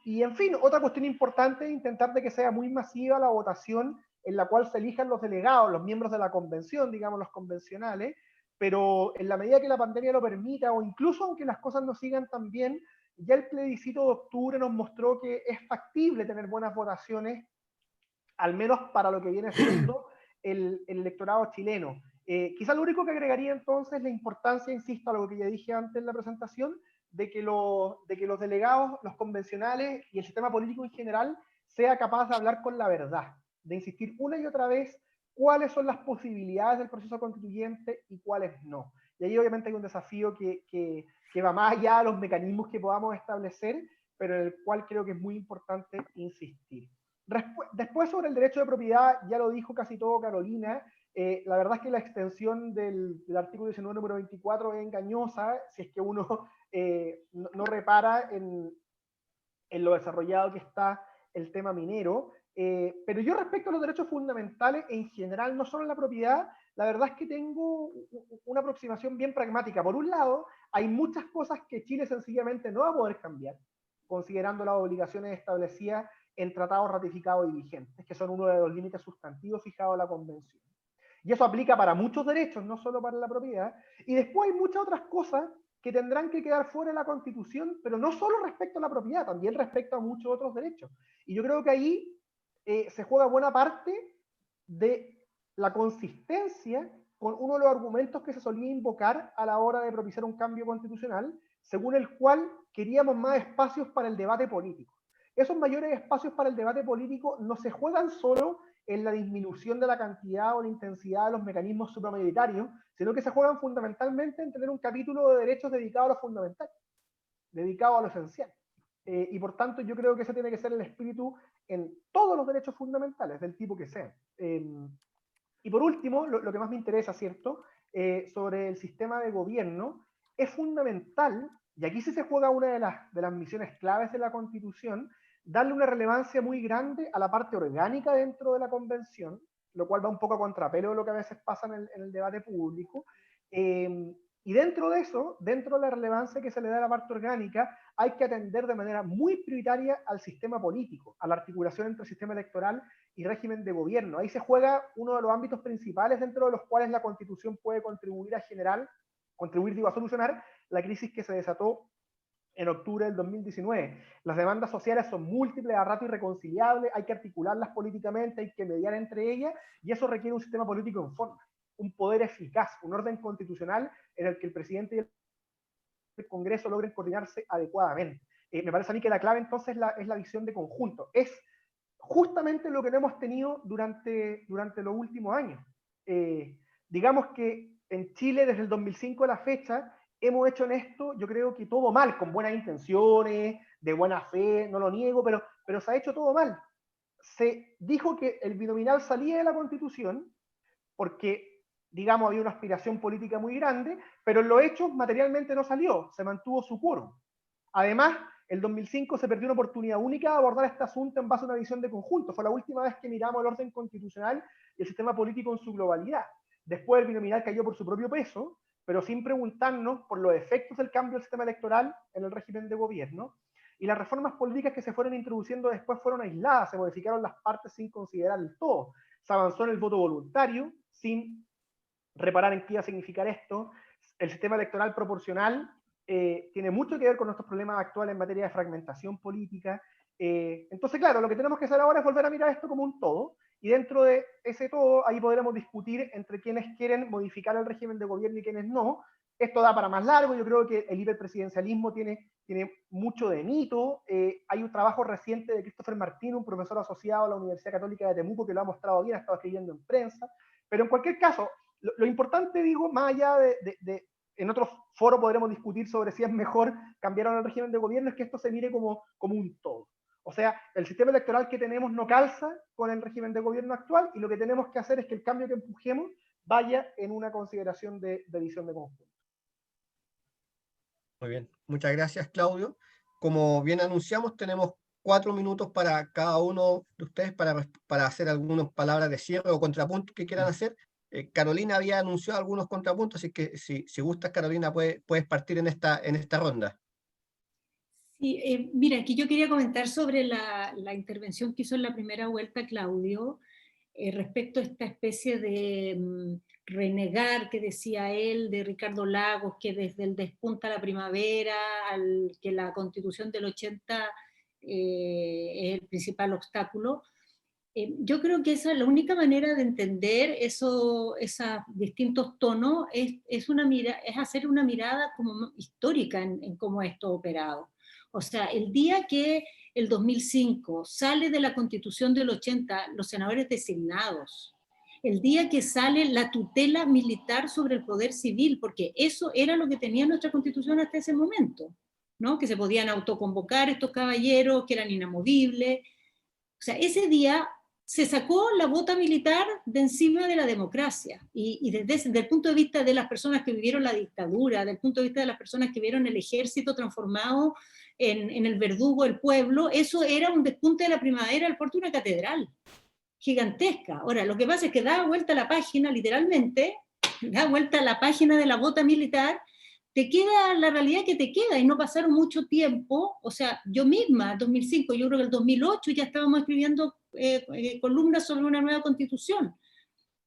Y en fin, otra cuestión importante es intentar de que sea muy masiva la votación en la cual se elijan los delegados, los miembros de la convención, digamos los convencionales, pero en la medida que la pandemia lo permita, o incluso aunque las cosas no sigan tan bien, ya el plebiscito de octubre nos mostró que es factible tener buenas votaciones, al menos para lo que viene siendo el electorado chileno. Quizá lo único que agregaría entonces es la importancia, insisto, a lo que ya dije antes en la presentación, de que los delegados, los convencionales y el sistema político en general sea capaz de hablar con la verdad, de insistir una y otra vez cuáles son las posibilidades del proceso constituyente y cuáles no. Y ahí obviamente hay un desafío que va más allá de los mecanismos que podamos establecer, pero en el cual creo que es muy importante insistir. Después, sobre el derecho de propiedad, ya lo dijo casi todo Carolina. La verdad es que la extensión del artículo 19, número 24, es engañosa si es que uno no repara en lo desarrollado que está el tema minero. Pero yo, respecto a los derechos fundamentales en general, no solo en la propiedad, la verdad es que tengo una aproximación bien pragmática. Por un lado, hay muchas cosas que Chile sencillamente no va a poder cambiar, considerando las obligaciones establecidas en tratados ratificados y vigentes, que son uno de los límites sustantivos fijados en la Convención. Y eso aplica para muchos derechos, no solo para la propiedad. Y después hay muchas otras cosas que tendrán que quedar fuera de la Constitución, pero no solo respecto a la propiedad, también respecto a muchos otros derechos. Y yo creo que ahí se juega buena parte de la consistencia con uno de los argumentos que se solía invocar a la hora de propiciar un cambio constitucional, según el cual queríamos más espacios para el debate político. Esos mayores espacios para el debate político no se juegan solo en la disminución de la cantidad o la intensidad de los mecanismos supramayoritarios, sino que se juegan fundamentalmente en tener un capítulo de derechos dedicado a lo fundamental, dedicado a lo esencial. Y por tanto yo creo que ese tiene que ser el espíritu en todos los derechos fundamentales, del tipo que sean. Y por último, lo que más me interesa, ¿cierto? Sobre el sistema de gobierno, es fundamental, y aquí sí se juega una de las misiones claves de la Constitución, darle una relevancia muy grande a la parte orgánica dentro de la Convención, lo cual va un poco a contrapelo de lo que a veces pasa en el debate público. Y dentro de eso, dentro de la relevancia que se le da a la parte orgánica, hay que atender de manera muy prioritaria al sistema político, a la articulación entre el sistema electoral y régimen de gobierno. Ahí se juega uno de los ámbitos principales dentro de los cuales la Constitución puede contribuir a solucionar la crisis que se desató en octubre del 2019. Las demandas sociales son múltiples, a rato irreconciliables, hay que articularlas políticamente, hay que mediar entre ellas, y eso requiere un sistema político en forma, un poder eficaz, un orden constitucional en el que el presidente y el Congreso logren coordinarse adecuadamente. Me parece a mí que la clave entonces es la visión de conjunto. Es justamente lo que no hemos tenido durante los últimos años. Digamos que en Chile desde el 2005 a la fecha hemos hecho en esto, yo creo que todo mal, con buenas intenciones, de buena fe, no lo niego, pero se ha hecho todo mal. Se dijo que el binominal salía de la Constitución porque, digamos, había una aspiración política muy grande, pero en los hechos materialmente no salió, se mantuvo su quórum. Además, el 2005 se perdió una oportunidad única de abordar este asunto en base a una visión de conjunto. Fue la última vez que miramos el orden constitucional y el sistema político en su globalidad. Después el binominal cayó por su propio peso, pero sin preguntarnos por los efectos del cambio del sistema electoral en el régimen de gobierno. Y las reformas políticas que se fueron introduciendo después fueron aisladas, se modificaron las partes sin considerar el todo. Se avanzó en el voto voluntario, sin reparar en qué iba a significar esto. El sistema electoral proporcional tiene mucho que ver con nuestros problemas actuales en materia de fragmentación política. Entonces, claro, lo que tenemos que hacer ahora es volver a mirar esto como un todo, y dentro de ese todo, ahí podremos discutir entre quienes quieren modificar el régimen de gobierno y quienes no. Esto da para más largo, yo creo que el hiperpresidencialismo tiene mucho de mito. Hay un trabajo reciente de Christopher Martín, un profesor asociado a la Universidad Católica de Temuco, que lo ha mostrado bien, ha estado escribiendo en prensa. Pero en cualquier caso, lo importante, digo, más allá en otros foros podremos discutir sobre si es mejor cambiar el régimen de gobierno, es que esto se mire como un todo. O sea, el sistema electoral que tenemos no calza con el régimen de gobierno actual, y lo que tenemos que hacer es que el cambio que empujemos vaya en una consideración de visión de conjunto. Muy bien, muchas gracias, Claudio. Como bien anunciamos, tenemos 4 minutos para cada uno de ustedes para hacer algunas palabras de cierre o contrapuntos que quieran hacer. Carolina había anunciado algunos contrapuntos, así que si gustas, Carolina, puedes partir en esta ronda. Sí, mira, aquí yo quería comentar sobre la intervención que hizo en la primera vuelta Claudio, respecto a esta especie de renegar que decía él de Ricardo Lagos, que desde el despunta a la primavera, que la Constitución del 80 es el principal obstáculo. Yo creo que esa, la única manera de entender esos distintos tonos es hacer una mirada como histórica en cómo esto ha operado. O sea, el día que el 2005 sale de la Constitución del 80 los senadores designados, el día que sale la tutela militar sobre el poder civil, porque eso era lo que tenía nuestra Constitución hasta ese momento, ¿no? Que se podían autoconvocar estos caballeros, que eran inamovibles. O sea, ese día se sacó la bota militar de encima de la democracia, y desde el punto de vista de las personas que vivieron la dictadura, del punto de vista de las personas que vieron el ejército transformado en el verdugo del pueblo, eso era un despunte de la primavera al porte de una catedral gigantesca. Ahora, lo que pasa es que da vuelta la página, literalmente, da vuelta la página de la bota militar, te queda la realidad que te queda, y no pasaron mucho tiempo. O sea, yo misma, 2005, yo creo que el 2008 ya estábamos escribiendo columnas sobre una nueva constitución,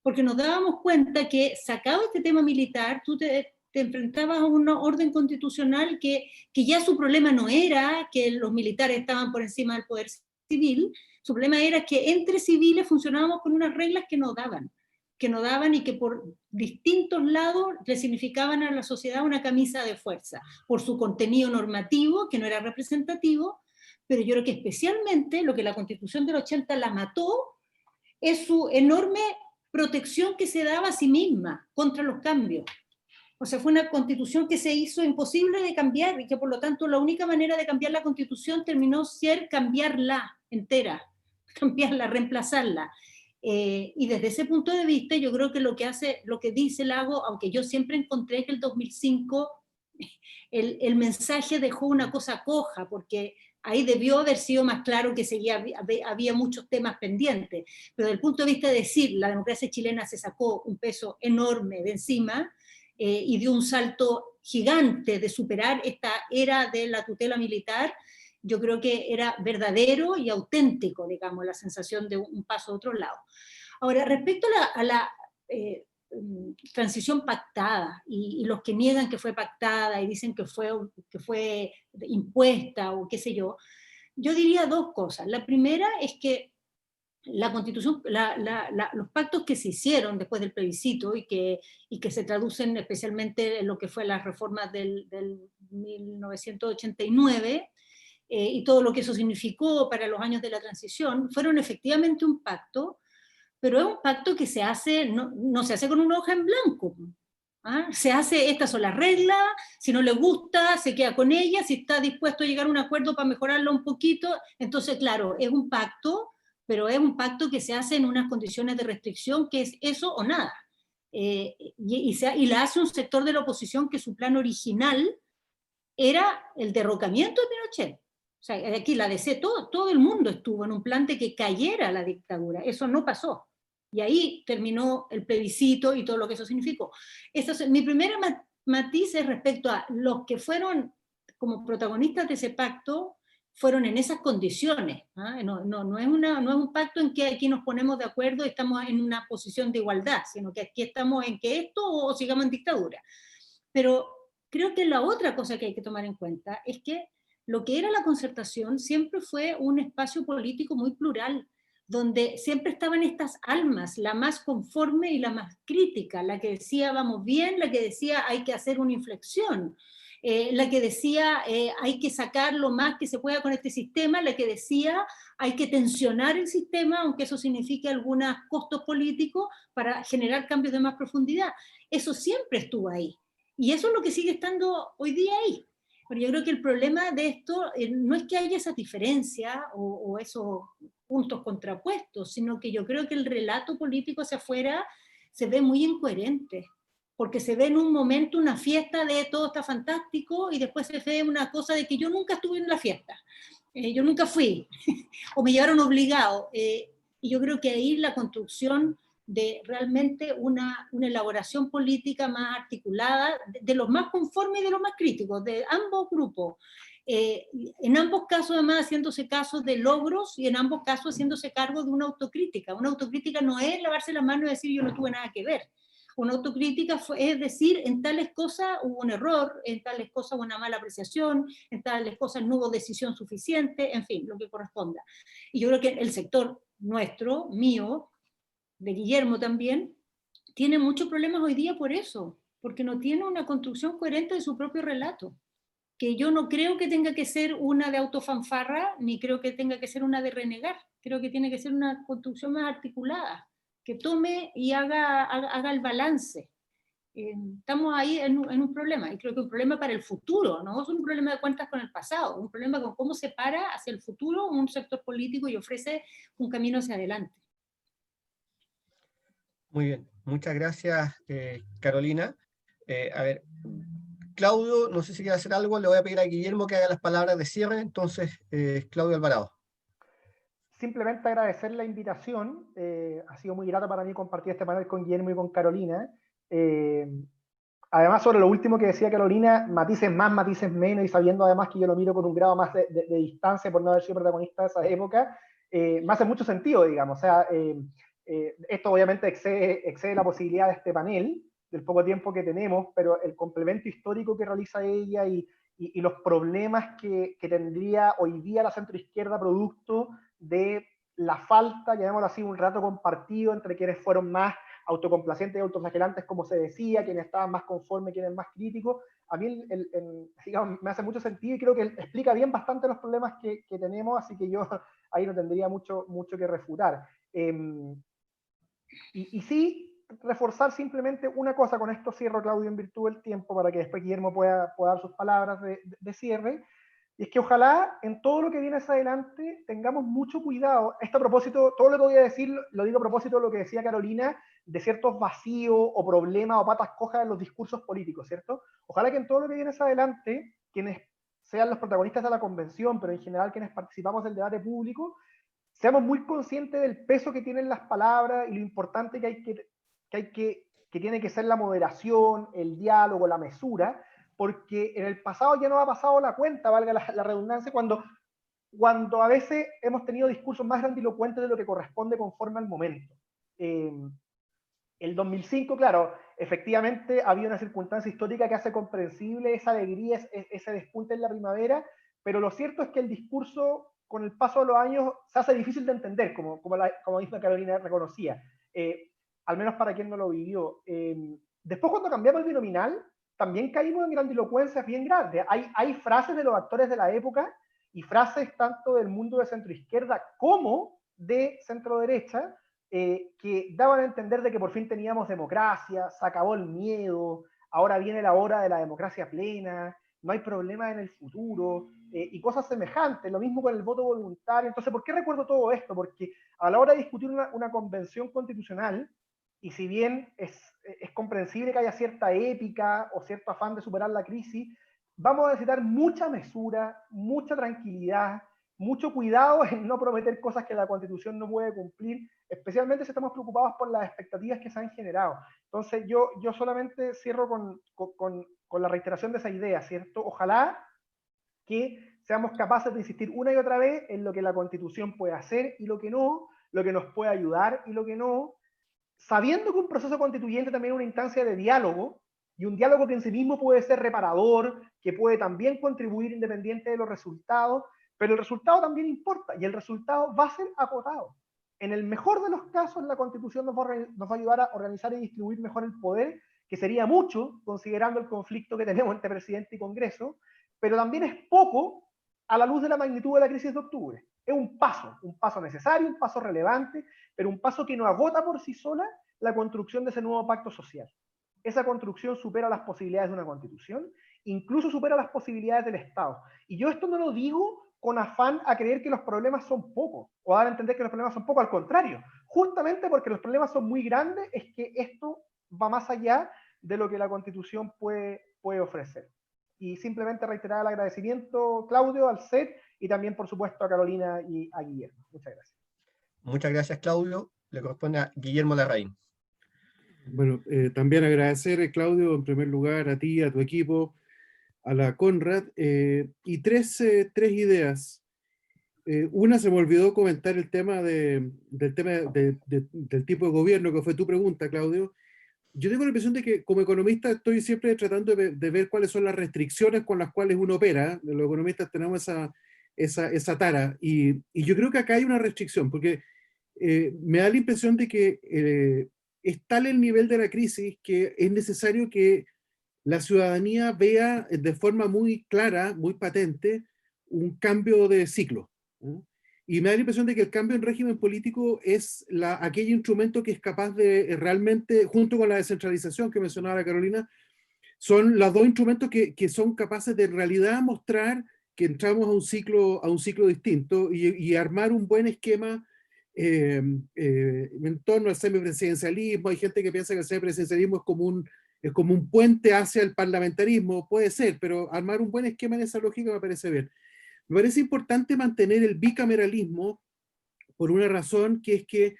porque nos dábamos cuenta que, sacado este tema militar, tú te enfrentabas a un orden constitucional que ya su problema no era que los militares estaban por encima del poder civil, su problema era que entre civiles funcionábamos con unas reglas que no daban y que por distintos lados le significaban a la sociedad una camisa de fuerza, por su contenido normativo, que no era representativo, pero yo creo que especialmente lo que la Constitución del 80 la mató es su enorme protección que se daba a sí misma contra los cambios. O sea, fue una Constitución que se hizo imposible de cambiar, y que por lo tanto la única manera de cambiar la Constitución terminó ser cambiarla entera, cambiarla, reemplazarla. Y desde ese punto de vista, yo creo que lo que dice Lago, aunque yo siempre encontré que el 2005 el mensaje dejó una cosa coja, porque ahí debió haber sido más claro que había muchos temas pendientes, pero desde el punto de vista de decir, la democracia chilena se sacó un peso enorme de encima, y dio un salto gigante de superar esta era de la tutela militar. Yo creo que era verdadero y auténtico, digamos, la sensación de un paso a otro lado. Ahora, respecto a la transición pactada, y los que niegan que fue pactada y dicen que fue impuesta o qué sé yo diría dos cosas. La primera es que la Constitución, los pactos que se hicieron después del plebiscito y que se traducen especialmente en lo que fue las reformas del 1989, y todo lo que eso significó para los años de la transición, fueron efectivamente un pacto, pero es un pacto que se hace, no se hace con una hoja en blanco. ¿Ah? Se hace, estas son las reglas, si no le gusta, se queda con ella, si está dispuesto a llegar a un acuerdo para mejorarlo un poquito, entonces claro, es un pacto, pero es un pacto que se hace en unas condiciones de restricción, que es eso o nada. Y la hace un sector de la oposición que su plan original era el derrocamiento de Pinochet. O sea, aquí la DC, todo el mundo estuvo en un plan de que cayera la dictadura, eso no pasó. Y ahí terminó el plebiscito y todo lo que eso significó. Mi primera matiz es respecto a los que fueron como protagonistas de ese pacto, fueron en esas condiciones. ¿Ah? No es un pacto en que aquí nos ponemos de acuerdo y estamos en una posición de igualdad, sino que aquí estamos en que esto o sigamos en dictadura. Pero creo que la otra cosa que hay que tomar en cuenta es que lo que era la concertación siempre fue un espacio político muy plural, donde siempre estaban estas almas, la más conforme y la más crítica, la que decía vamos bien, la que decía hay que hacer una inflexión, la que decía hay que sacar lo más que se pueda con este sistema, la que decía hay que tensionar el sistema, aunque eso signifique algunos costos políticos para generar cambios de más profundidad. Eso siempre estuvo ahí. Y eso es lo que sigue estando hoy día ahí. Pero yo creo que el problema de esto no es que haya esa diferencia o esos puntos contrapuestos, sino que yo creo que el relato político hacia afuera se ve muy incoherente, porque se ve en un momento una fiesta de todo está fantástico y después se ve una cosa de que yo nunca estuve en la fiesta, yo nunca fui, o me llevaron obligado. Y yo creo que ahí la construcción de realmente una elaboración política más articulada, de los más conformes y de los más críticos, de ambos grupos. En ambos casos, además, haciéndose caso de logros y en ambos casos haciéndose cargo de una autocrítica. Una autocrítica no es lavarse las manos y decir yo no tuve nada que ver. Una autocrítica es decir, en tales cosas hubo un error, en tales cosas hubo una mala apreciación, en tales cosas no hubo decisión suficiente, en fin, lo que corresponda. Y yo creo que el sector nuestro, mío, de Guillermo también, tiene muchos problemas hoy día por eso, porque no tiene una construcción coherente de su propio relato, que yo no creo que tenga que ser una de autofanfarra, ni creo que tenga que ser una de renegar, creo que tiene que ser una construcción más articulada, que tome y haga el balance. Estamos ahí en un problema, y creo que un problema para el futuro, no es un problema de cuentas con el pasado, un problema con cómo se para hacia el futuro un sector político y ofrece un camino hacia adelante. Muy bien, muchas gracias, Carolina. A ver, Claudio, no sé si quiere hacer algo, le voy a pedir a Guillermo que haga las palabras de cierre, entonces, Claudio Alvarado. Simplemente agradecer la invitación, ha sido muy grato para mí compartir este panel con Guillermo y con Carolina. Además, sobre lo último que decía Carolina, matices más, matices menos, y sabiendo además que yo lo miro con un grado más de distancia por no haber sido protagonista de esa época, me hace mucho sentido, digamos. O sea, esto obviamente excede la posibilidad de este panel, del poco tiempo que tenemos, pero el complemento histórico que realiza ella y los problemas que tendría hoy día la centroizquierda producto de la falta, llamémoslo así, un rato compartido entre quienes fueron más autocomplacientes y autoflagelantes, como se decía, quienes estaban más conformes, quienes más críticos. A mí digamos, me hace mucho sentido y creo que explica bien bastante los problemas que tenemos, así que yo ahí no tendría mucho que refutar. Y sí, reforzar simplemente una cosa, con esto cierro, Claudio, en virtud del tiempo, para que después Guillermo pueda dar sus palabras de cierre, y es que ojalá en todo lo que viene hacia adelante tengamos mucho cuidado. Esto a propósito, todo lo que voy a decir, lo digo a propósito de lo que decía Carolina, de ciertos vacíos o problemas o patas cojas en los discursos políticos, ¿cierto? Ojalá que en todo lo que viene hacia adelante, quienes sean los protagonistas de la convención, pero en general quienes participamos del debate público, seamos muy conscientes del peso que tienen las palabras y lo importante que tiene que ser la moderación, el diálogo, la mesura, porque en el pasado ya nos ha pasado la cuenta, valga la redundancia, cuando a veces hemos tenido discursos más grandilocuentes de lo que corresponde conforme al momento. El 2005, claro, efectivamente había una circunstancia histórica que hace comprensible esa alegría, ese despunte en la primavera, pero lo cierto es que el discurso, con el paso de los años, se hace difícil de entender, como misma Carolina reconocía, al menos para quien no lo vivió. Después, cuando cambiamos el binominal, también caímos en grandilocuencias bien grandes. Hay frases de los actores de la época y frases tanto del mundo de centroizquierda como de centroderecha, que daban a entender de que por fin teníamos democracia, se acabó el miedo, ahora viene la hora de la democracia plena, no hay problema en el futuro, y cosas semejantes, lo mismo con el voto voluntario. Entonces, ¿por qué recuerdo todo esto? Porque a la hora de discutir una convención constitucional, y si bien es comprensible que haya cierta épica o cierto afán de superar la crisis, vamos a necesitar mucha mesura, mucha tranquilidad, mucho cuidado en no prometer cosas que la Constitución no puede cumplir, especialmente si estamos preocupados por las expectativas que se han generado. Entonces yo solamente cierro con la reiteración de esa idea, ¿cierto? Ojalá que seamos capaces de insistir una y otra vez en lo que la Constitución puede hacer y lo que no, lo que nos puede ayudar y lo que no, sabiendo que un proceso constituyente también es una instancia de diálogo, y un diálogo que en sí mismo puede ser reparador, que puede también contribuir independiente de los resultados, pero el resultado también importa, y el resultado va a ser acotado. En el mejor de los casos, la Constitución nos va a ayudar a organizar y distribuir mejor el poder, que sería mucho, considerando el conflicto que tenemos entre presidente y Congreso, pero también es poco a la luz de la magnitud de la crisis de octubre. Es un paso necesario, un paso relevante, pero un paso que no agota por sí sola la construcción de ese nuevo pacto social. Esa construcción supera las posibilidades de una constitución, incluso supera las posibilidades del Estado. Y yo esto no lo digo con afán a creer que los problemas son pocos, o a dar a entender que los problemas son pocos, al contrario, justamente porque los problemas son muy grandes, es que esto va más allá de lo que la Constitución puede ofrecer. Y simplemente reiterar el agradecimiento, Claudio, al CET, y también, por supuesto, a Carolina y a Guillermo. Muchas gracias. Muchas gracias, Claudio. Le corresponde a Guillermo Larraín. Bueno, también agradecer, Claudio, en primer lugar, a ti, a tu equipo, a la Conrad, y tres ideas. Una, se me olvidó comentar el tema del tipo de gobierno, que fue tu pregunta, Claudio. Yo tengo la impresión de que como economista estoy siempre tratando de ver cuáles son las restricciones con las cuales uno opera. Los economistas tenemos esa tara, y yo creo que acá hay una restricción, porque me da la impresión de que es tal el nivel de la crisis que es necesario que la ciudadanía vea de forma muy clara, muy patente, un cambio de ciclo, ¿no? Y me da la impresión de que el cambio en régimen político es aquel instrumento que es capaz de realmente, junto con la descentralización que mencionaba la Carolina, son los dos instrumentos que son capaces de en realidad mostrar que entramos a un ciclo distinto, y armar un buen esquema en torno al semipresidencialismo. Hay gente que piensa que el semipresidencialismo es como un puente hacia el parlamentarismo, puede ser, pero armar un buen esquema en esa lógica me parece bien. Me parece importante mantener el bicameralismo por una razón, que es que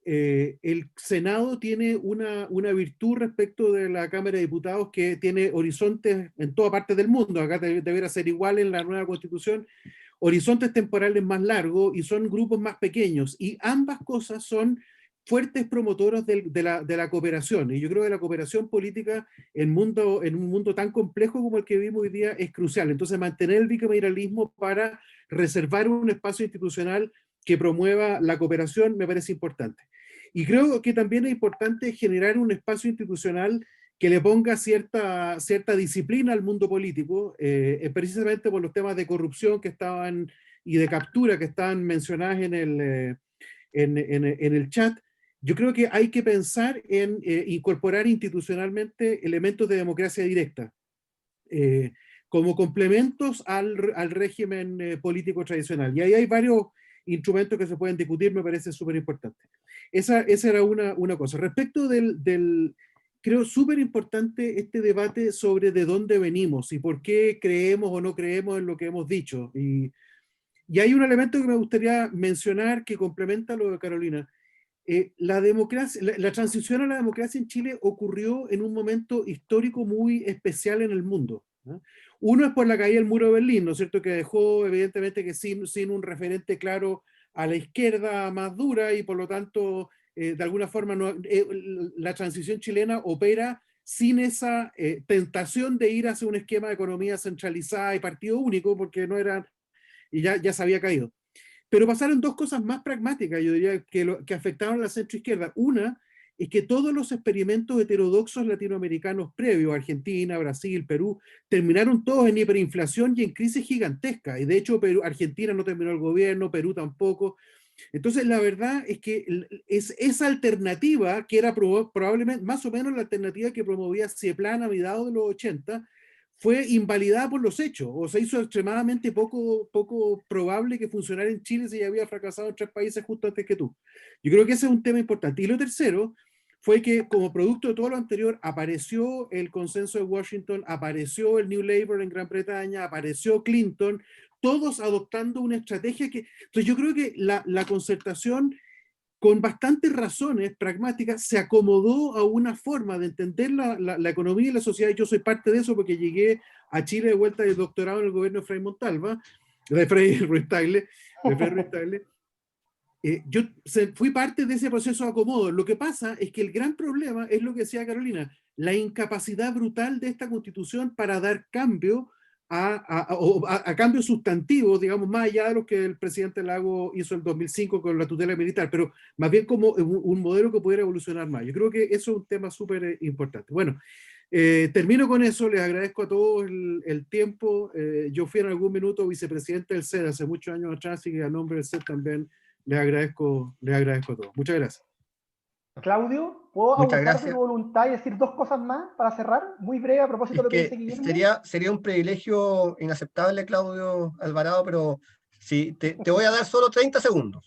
el Senado tiene una virtud respecto de la Cámara de Diputados, que tiene horizontes en toda parte del mundo. Acá debería ser igual en la nueva Constitución, horizontes temporales más largos, y son grupos más pequeños, y ambas cosas son fuertes promotoras de la cooperación, y yo creo que la cooperación política en un mundo tan complejo como el que vivimos hoy día es crucial. Entonces, mantener el bicameralismo para reservar un espacio institucional que promueva la cooperación me parece importante. Y creo que también es importante generar un espacio institucional que le ponga cierta disciplina al mundo político, precisamente por los temas de corrupción y de captura que estaban mencionadas en el chat. Yo creo que hay que pensar en incorporar institucionalmente elementos de democracia directa, como complementos al régimen político tradicional. Y ahí hay varios instrumentos que se pueden discutir, me parece súper importante. Esa era una cosa. Respecto creo súper importante este debate sobre de dónde venimos y por qué creemos o no creemos en lo que hemos dicho. Y hay un elemento que me gustaría mencionar que complementa lo de Carolina. La transición a la democracia en Chile ocurrió en un momento histórico muy especial en el mundo, ¿no? Uno es por la caída del muro de Berlín, ¿no es cierto?, que dejó evidentemente que sin un referente claro a la izquierda más dura, y por lo tanto de alguna forma la transición chilena opera sin esa tentación de ir hacia un esquema de economía centralizada y partido único, porque no era, y ya se había caído. Pero pasaron dos cosas más pragmáticas, yo diría, que afectaron a la centroizquierda. Una es que todos los experimentos heterodoxos latinoamericanos previos, Argentina, Brasil, Perú, terminaron todos en hiperinflación y en crisis gigantescas. Y de hecho, Argentina no terminó el gobierno, Perú tampoco. Entonces, la verdad es que esa alternativa, que era probablemente más o menos la alternativa que promovía Cieplan a mediados de los 80, fue invalidada por los hechos, o se hizo extremadamente poco probable que funcionara en Chile si ya había fracasado en 3 países justo antes que tú. Yo creo que ese es un tema importante. Y lo tercero fue que, como producto de todo lo anterior, apareció el consenso de Washington, apareció el New Labour en Gran Bretaña, apareció Clinton, todos adoptando una estrategia que... Entonces yo creo que la concertación, con bastantes razones pragmáticas, se acomodó a una forma de entender la economía y la sociedad. Yo soy parte de eso porque llegué a Chile de vuelta del doctorado en el gobierno de Frei Montalva, de Frei Ruiz Tagle. Yo fui parte de ese proceso de acomodo. Lo que pasa es que el gran problema es lo que decía Carolina, la incapacidad brutal de esta constitución para dar cambio a cambios sustantivos, digamos, más allá de lo que el presidente Lago hizo en 2005 con la tutela militar, pero más bien como un modelo que pudiera evolucionar más. Yo creo que eso es un tema súper importante. Bueno, termino con eso. Les agradezco a todos el tiempo. Yo fui en algún minuto vicepresidente del CED hace muchos años atrás, así que a nombre del CED también les agradezco a todos. Muchas gracias. Claudio, ¿puedo Muchas abusar de gracias. tu voluntad y decir 2 cosas más para cerrar? Muy breve a propósito de lo que dice Guillermo. Sería un privilegio inaceptable, Claudio Alvarado, pero sí, te voy a dar solo 30 segundos.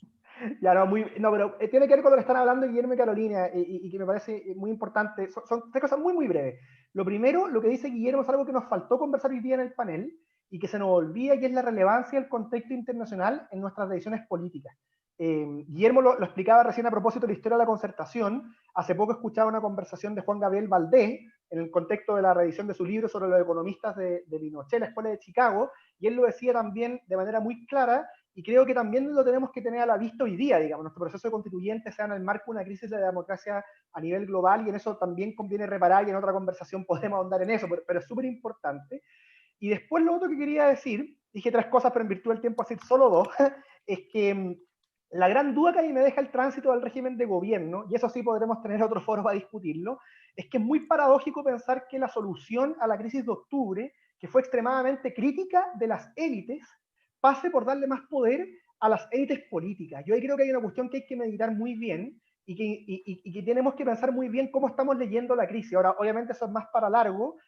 Ya, no, pero tiene que ver con lo que están hablando Guillermo y Carolina, y que me parece muy importante. Son 3 cosas muy breves. Lo primero, lo que dice Guillermo es algo que nos faltó conversar hoy día en el panel y que se nos olvida, que es la relevancia del contexto internacional en nuestras decisiones políticas. Guillermo lo explicaba recién a propósito de la historia de la concertación. Hace poco escuchaba una conversación de Juan Gabriel Valdés en el contexto de la reedición de su libro sobre los economistas de Pinochet, la Escuela de Chicago, y él lo decía también de manera muy clara, y creo que también lo tenemos que tener a la vista hoy día, digamos, nuestro proceso de constituyente sea en el marco de una crisis de la democracia a nivel global, y en eso también conviene reparar, y en otra conversación podemos ahondar en eso, pero es súper importante. Y después lo otro que quería decir, dije 3 cosas, pero en virtud del tiempo así solo 2, es que la gran duda que a mí me deja el tránsito del régimen de gobierno, y eso sí podremos tener otro foro para discutirlo, es que es muy paradójico pensar que la solución a la crisis de octubre, que fue extremadamente crítica de las élites, pase por darle más poder a las élites políticas. Yo ahí creo que hay una cuestión que hay que meditar muy bien y que tenemos que pensar muy bien cómo estamos leyendo la crisis. Ahora, obviamente eso es más para largo,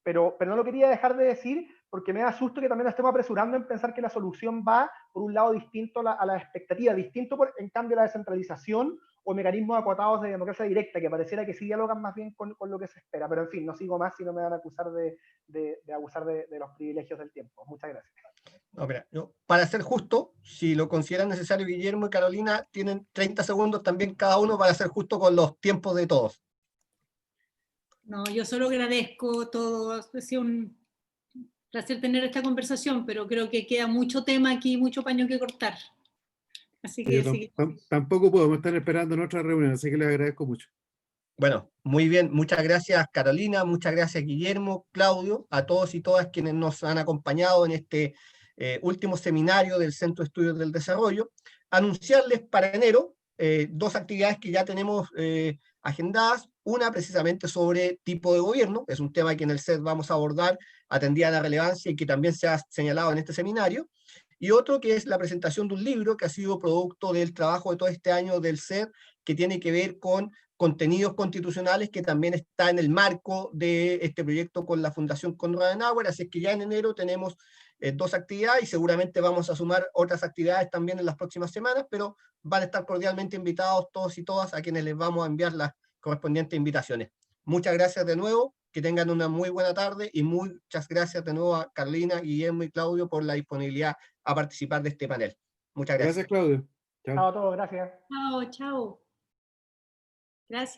pero no lo quería dejar de decir porque me da susto que también nos estemos apresurando en pensar que la solución va por un lado distinto a la expectativa, distinto en cambio a la descentralización o mecanismos acotados de democracia directa, que pareciera que sí dialogan más bien con lo que se espera. Pero en fin, no sigo más si no me van a acusar de abusar de los privilegios del tiempo. Muchas gracias. No, mira, para ser justo, si lo consideran necesario, Guillermo y Carolina tienen 30 segundos también cada uno para ser justo con los tiempos de todos. No, yo solo agradezco todo. Ha sido un placer tener esta conversación, pero creo que queda mucho tema aquí, mucho paño que cortar. Así que Tampoco podemos estar esperando en otra reunión, así que les agradezco mucho. Bueno, muy bien. Muchas gracias, Carolina. Muchas gracias, Guillermo, Claudio, a todos y todas quienes nos han acompañado en este último seminario del Centro de Estudios del Desarrollo. Anunciarles para enero 2 actividades que ya tenemos agendadas. Una precisamente sobre tipo de gobierno, es un tema que en el CED vamos a abordar, atendida la relevancia y que también se ha señalado en este seminario. Y otro que es la presentación de un libro que ha sido producto del trabajo de todo este año del CED, que tiene que ver con contenidos constitucionales, que también está en el marco de este proyecto con la Fundación Konrad Adenauer. Así que ya en enero tenemos 2 actividades y seguramente vamos a sumar otras actividades también en las próximas semanas, pero van a estar cordialmente invitados todos y todas a quienes les vamos a enviar las correspondientes invitaciones. Muchas gracias de nuevo, que tengan una muy buena tarde y muchas gracias de nuevo a Carolina, Guillermo y Claudio por la disponibilidad a participar de este panel. Muchas gracias. Gracias, Claudio. Chao a todos, gracias. chao, chao. Gracias.